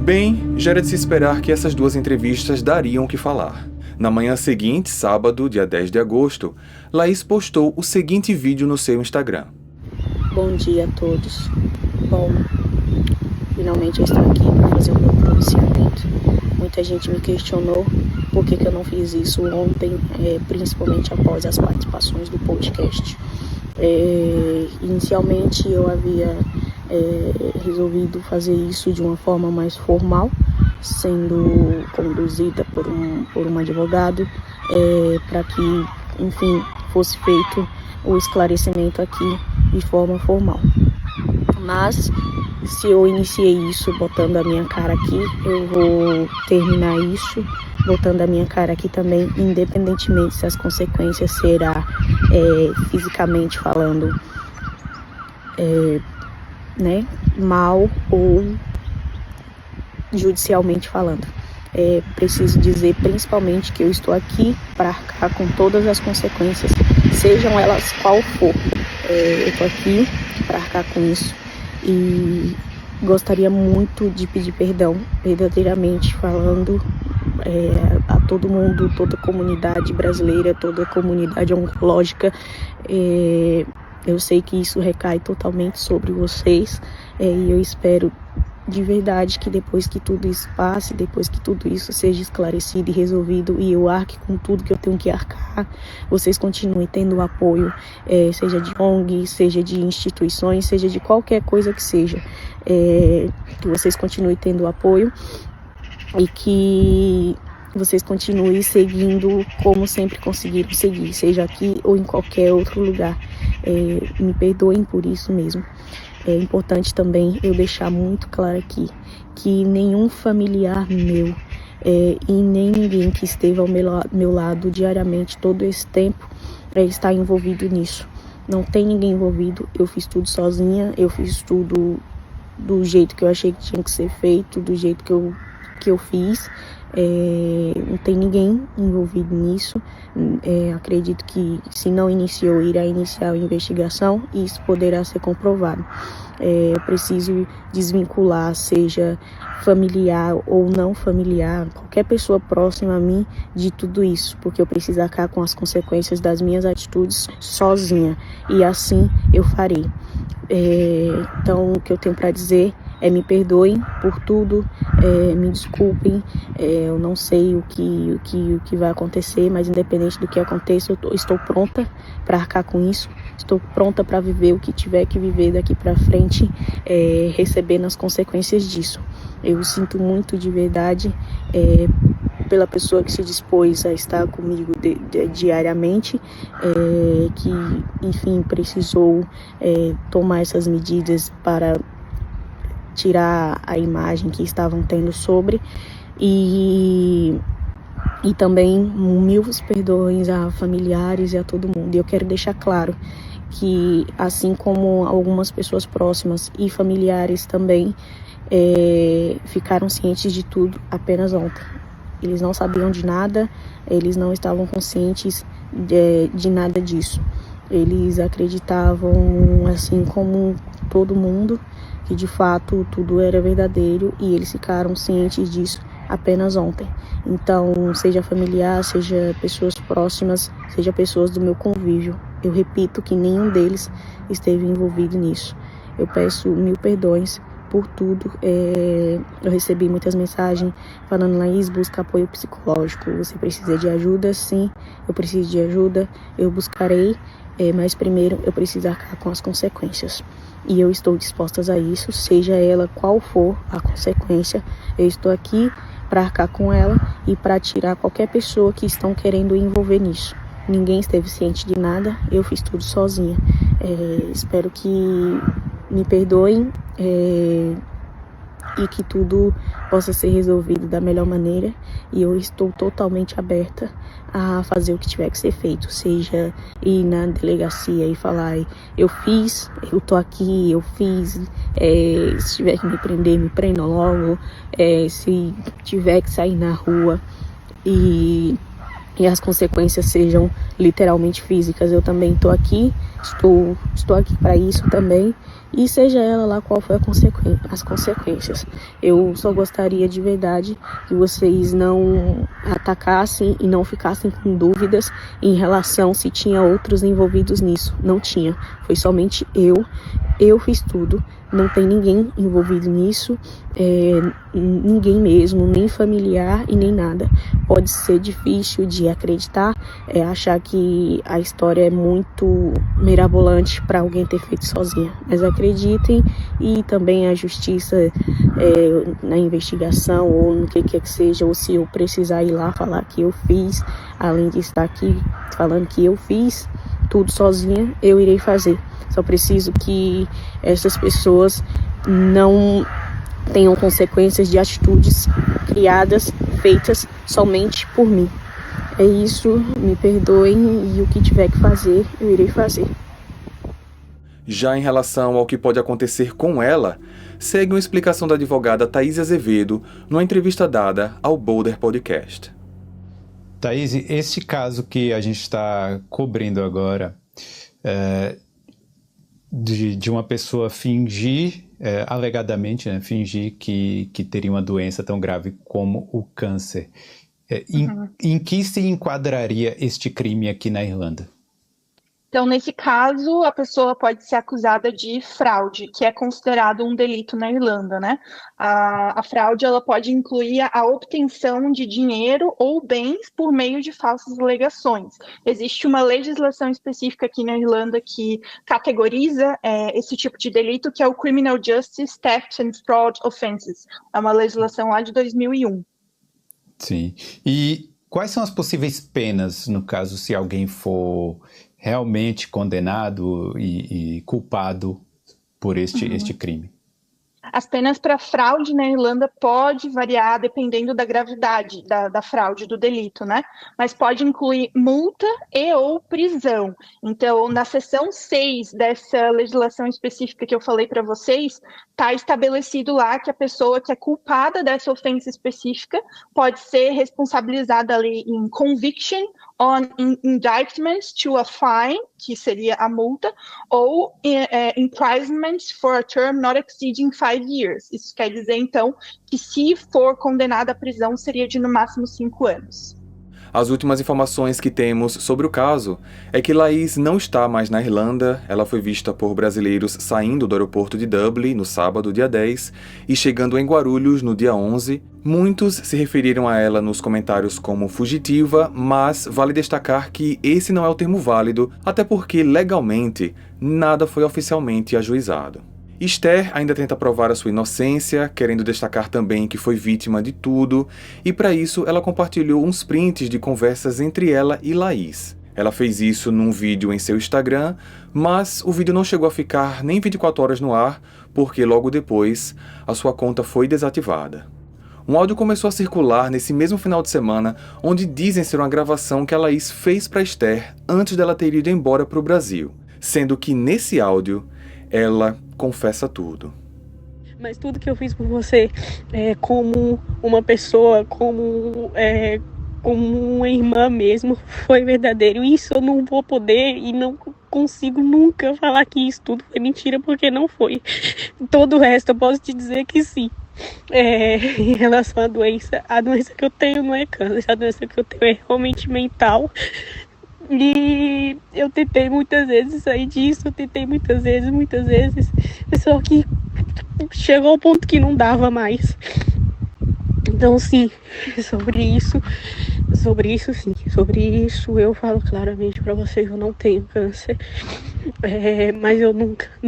Bem, já era de se esperar que essas duas entrevistas dariam o que falar. Na manhã seguinte, sábado, dia 10 de agosto, Laís postou o seguinte vídeo no seu Instagram. Bom dia a todos. Bom, finalmente eu estou aqui para fazer o meu pronunciamento. Muita gente me questionou por que eu não fiz isso ontem, principalmente após as participações do podcast. Inicialmente eu havia resolvido fazer isso de uma forma mais formal, sendo conduzida por um advogado, para que, enfim, fosse feito o esclarecimento aqui de forma formal. Mas, se eu iniciei isso botando a minha cara aqui, eu vou terminar isso botando a minha cara aqui também, independentemente se as consequências será fisicamente falando, né, mal ou judicialmente falando. Preciso dizer principalmente que eu estou aqui para arcar com todas as consequências, sejam elas qual for. Eu estou aqui para arcar com isso e gostaria muito de pedir perdão, verdadeiramente falando, a todo mundo, toda a comunidade brasileira, toda a comunidade oncológica. Eu sei que isso recai totalmente sobre vocês, e eu espero de verdade que depois que tudo isso passe, depois que tudo isso seja esclarecido e resolvido e eu arque com tudo que eu tenho que arcar, vocês continuem tendo apoio, seja de ONG, seja de instituições, seja de qualquer coisa que seja, que vocês continuem tendo apoio e que vocês continuem seguindo como sempre conseguiram seguir, seja aqui ou em qualquer outro lugar. Me perdoem por isso mesmo. É importante também eu deixar muito claro aqui que nenhum familiar meu e nem ninguém que esteve ao meu lado diariamente todo esse tempo está envolvido nisso. Não tem ninguém envolvido, eu fiz tudo sozinha, eu fiz tudo do jeito que eu achei que tinha que ser feito, do jeito que eu fiz. Não tem ninguém envolvido nisso. Acredito que se não iniciou, irá iniciar a investigação e isso poderá ser comprovado. Eu preciso desvincular, seja familiar ou não familiar, qualquer pessoa próxima a mim de tudo isso, porque eu preciso arcar com as consequências das minhas atitudes sozinha e assim eu farei. Então o que eu tenho para dizer me perdoem por tudo, me desculpem, eu não sei o que vai acontecer, mas independente do que aconteça, eu estou pronta para arcar com isso, estou pronta para viver o que tiver que viver daqui para frente, recebendo as consequências disso. Eu sinto muito de verdade pela pessoa que se dispôs a estar comigo diariamente, que, enfim, precisou tomar essas medidas para tirar a imagem que estavam tendo sobre, e também mil perdões a familiares e a todo mundo. E eu quero deixar claro que, assim como algumas pessoas próximas e familiares também ficaram cientes de tudo apenas ontem. Eles não sabiam de nada, eles não estavam conscientes de nada disso. Eles acreditavam, assim como todo mundo, que de fato tudo era verdadeiro e eles ficaram cientes disso apenas ontem. Então, seja familiar, seja pessoas próximas, seja pessoas do meu convívio, eu repito que nenhum deles esteve envolvido nisso. Eu peço mil perdões por tudo. Eu recebi muitas mensagens falando: Laís, busca apoio psicológico, você precisa de ajuda? Sim, eu preciso de ajuda, eu buscarei, mas primeiro eu preciso arcar com as consequências. E eu estou disposta a isso, seja ela qual for a consequência, eu estou aqui para arcar com ela e para tirar qualquer pessoa que estão querendo envolver nisso. Ninguém esteve ciente de nada, eu fiz tudo sozinha. Espero que me perdoem e que tudo possa ser resolvido da melhor maneira, e eu estou totalmente aberta a fazer o que tiver que ser feito, seja ir na delegacia e falar: eu fiz, eu tô aqui, eu fiz, se tiver que me prender, me prendam logo, se tiver que sair na rua e as consequências sejam literalmente físicas, eu também estou aqui, estou aqui para isso também, e seja ela lá qual for as consequências. Eu só gostaria de verdade que vocês não atacassem e não ficassem com dúvidas em relação se tinha outros envolvidos nisso. Não tinha, foi somente eu fiz tudo, não tem ninguém envolvido nisso, ninguém mesmo, nem familiar e nem nada. Pode ser difícil de acreditar, achar que a história é muito mirabolante para alguém ter feito sozinha, mas acreditem, e também a justiça na investigação ou no que quer que seja, ou se eu precisar ir lá falar que eu fiz, além de estar aqui falando que eu fiz tudo sozinha, eu irei fazer. Só preciso que essas pessoas não tenham consequências de atitudes criadas, feitas somente por mim. É isso, me perdoem e o que tiver que fazer, eu irei fazer. Já em relação ao que pode acontecer com ela, segue uma explicação da advogada Thaís Azevedo numa entrevista dada ao Boulder Podcast. Thaís, esse caso que a gente está cobrindo agora, de uma pessoa fingir, alegadamente, né, fingir que teria uma doença tão grave como o câncer, em que se enquadraria este crime aqui na Irlanda? Então, nesse caso, a pessoa pode ser acusada de fraude, que é considerado um delito na Irlanda, né? A fraude, ela pode incluir a obtenção de dinheiro ou bens por meio de falsas alegações. Existe uma legislação específica aqui na Irlanda que categoriza esse tipo de delito, que é o Criminal Justice Theft and Fraud Offences. É uma legislação lá de 2001. Sim. E quais são as possíveis penas, no caso, se alguém for realmente condenado e culpado por este crime? As penas para fraude na Irlanda pode variar dependendo da gravidade da fraude, do delito, né? Mas pode incluir multa e ou prisão. Então, na seção 6 dessa legislação específica que eu falei para vocês, está estabelecido lá que a pessoa que é culpada dessa ofensa específica pode ser responsabilizada ali em conviction on indictment to a fine, que seria a multa, ou imprisonment for a term not exceeding 5 years. Isso quer dizer, então, que se for condenada à prisão, seria de no máximo 5 anos. As últimas informações que temos sobre o caso é que Laís não está mais na Irlanda. Ela foi vista por brasileiros saindo do aeroporto de Dublin no sábado, dia 10, e chegando em Guarulhos no dia 11. Muitos se referiram a ela nos comentários como fugitiva, mas vale destacar que esse não é o termo válido, até porque, legalmente, nada foi oficialmente ajuizado. Esther ainda tenta provar a sua inocência, querendo destacar também que foi vítima de tudo, e para isso ela compartilhou uns prints de conversas entre ela e Laís. Ela fez isso num vídeo em seu Instagram, mas o vídeo não chegou a ficar nem 24 horas no ar, porque logo depois a sua conta foi desativada. Um áudio começou a circular nesse mesmo final de semana, onde dizem ser uma gravação que a Laís fez para Esther antes dela ter ido embora para o Brasil, sendo que nesse áudio ela confessa tudo. Mas tudo que eu fiz por você, como uma pessoa, como uma irmã mesmo, foi verdadeiro. Isso eu não vou poder e não consigo nunca falar que isso tudo foi mentira, porque não foi. Todo o resto eu posso te dizer que sim. Em relação à doença, a doença que eu tenho não é câncer, a doença que eu tenho é realmente mental. E eu tentei muitas vezes sair disso, eu tentei muitas vezes, só que chegou ao ponto que não dava mais. Então sim, sobre isso eu falo claramente pra vocês, eu não tenho câncer, mas eu nunca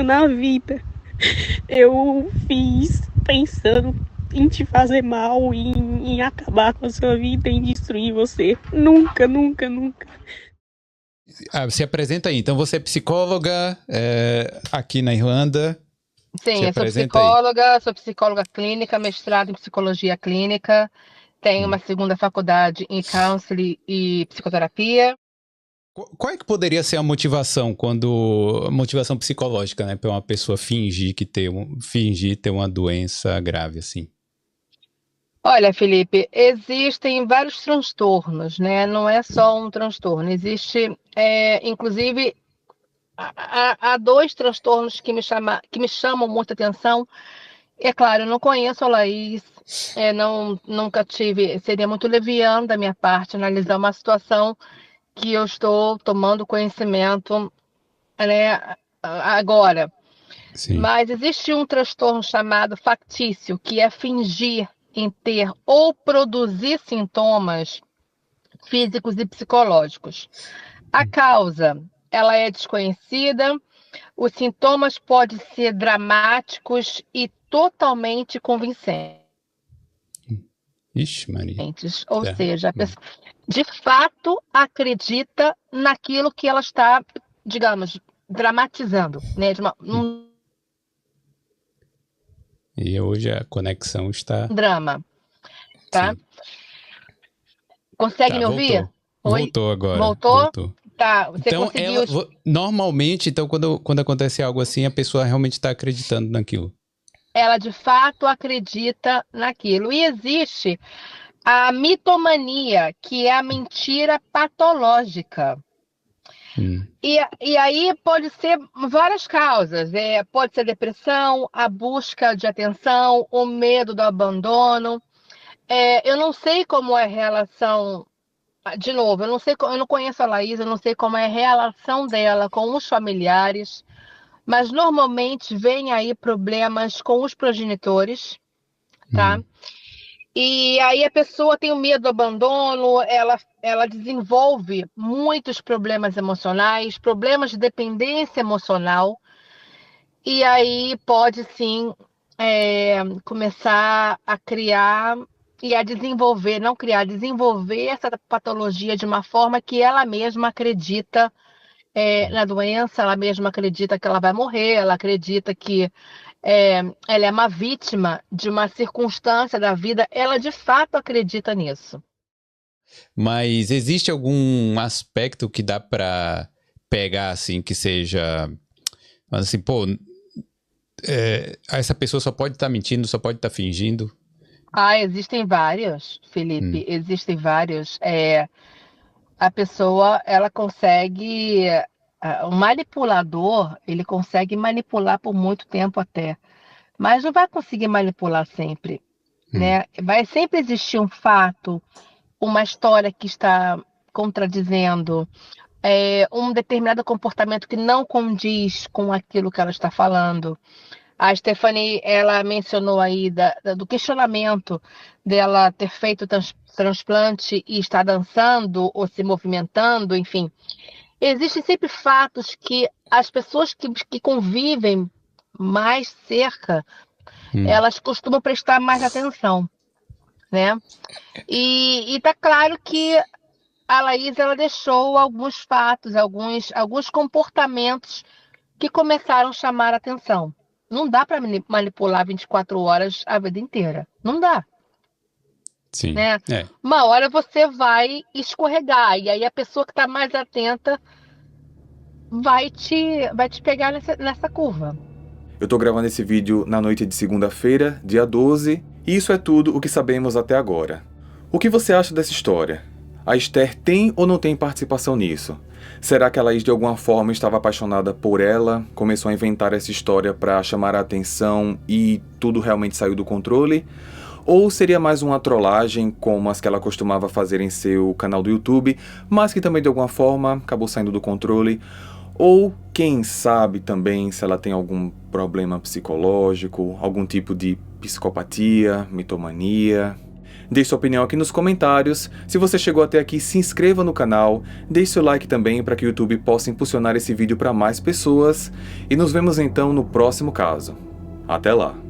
na vida eu fiz pensando em te fazer mal, em acabar com a sua vida, em destruir você. Nunca. Se apresenta aí. Então você é psicóloga aqui na Irlanda. Sim, eu sou psicóloga clínica, mestrado em psicologia clínica, tenho uma segunda faculdade em counseling e psicoterapia. Qual é que poderia ser a motivação motivação psicológica, né, para uma pessoa fingir ter uma doença grave assim? Olha, Felipe, existem vários transtornos, né? Não é só um transtorno. Existe, inclusive, há 2 transtornos que me chamam muita atenção. É claro, eu não conheço a Laís, nunca tive. Seria muito leviano da minha parte analisar uma situação que eu estou tomando conhecimento, né, agora. Sim. Mas existe um transtorno chamado factício, que é fingir em ter ou produzir sintomas físicos e psicológicos. A causa, ela é desconhecida, os sintomas podem ser dramáticos e totalmente convincentes. Ixi, Maria. Ou seja, a pessoa de fato acredita naquilo que ela está, digamos, dramatizando, né? E hoje a conexão está... Drama, tá? Sim. Consegue me ouvir? Voltou agora. Voltou? Tá, você então, conseguiu... Normalmente, então, quando acontece algo assim, a pessoa realmente está acreditando naquilo. Ela, de fato, acredita naquilo. E existe a mitomania, que é a mentira patológica. E aí pode ser várias causas. Pode ser depressão, a busca de atenção, o medo do abandono. Eu não sei como é a relação... De novo, eu não conheço a Laís, eu não sei como é a relação dela com os familiares, mas normalmente vem aí problemas com os progenitores, tá? E aí a pessoa tem o medo do abandono, ela desenvolve muitos problemas emocionais, problemas de dependência emocional, e aí pode sim começar a criar e a desenvolver, não criar, desenvolver essa patologia de uma forma que ela mesma acredita na doença, ela mesma acredita que ela vai morrer, ela acredita que ela é uma vítima de uma circunstância da vida, ela de fato acredita nisso. Mas existe algum aspecto que dá para pegar, assim, que seja, assim, pô, essa pessoa só pode estar mentindo, só pode estar fingindo? Existem vários, Felipe, existem vários. A pessoa, ela consegue, o manipulador, ele consegue manipular por muito tempo até, mas não vai conseguir manipular sempre, né? Vai sempre existir um fato, uma história que está contradizendo, um determinado comportamento que não condiz com aquilo que ela está falando. A Stephanie, ela mencionou aí do questionamento dela ter feito transplante e estar dançando ou se movimentando, enfim. Existem sempre fatos que as pessoas que convivem mais cerca, elas costumam prestar mais atenção, né? E tá claro que a Laís, ela deixou alguns fatos, alguns comportamentos que começaram a chamar a atenção. Não dá para manipular 24 horas a vida inteira. Não dá. Sim. Né? Uma hora você vai escorregar. E aí a pessoa que está mais atenta vai te pegar nessa curva. Eu tô gravando esse vídeo na noite de segunda-feira, dia 12. E isso é tudo o que sabemos até agora. O que você acha dessa história? A Esther tem ou não tem participação nisso? Será que a Laís de alguma forma estava apaixonada por ela, começou a inventar essa história para chamar a atenção e tudo realmente saiu do controle? Ou seria mais uma trollagem como as que ela costumava fazer em seu canal do YouTube, mas que também de alguma forma acabou saindo do controle? Ou quem sabe também se ela tem algum problema psicológico, algum tipo de psicopatia, mitomania? Deixe sua opinião aqui nos comentários. Se você chegou até aqui, se inscreva no canal, deixe seu like também para que o YouTube possa impulsionar esse vídeo para mais pessoas. E nos vemos então no próximo caso. Até lá!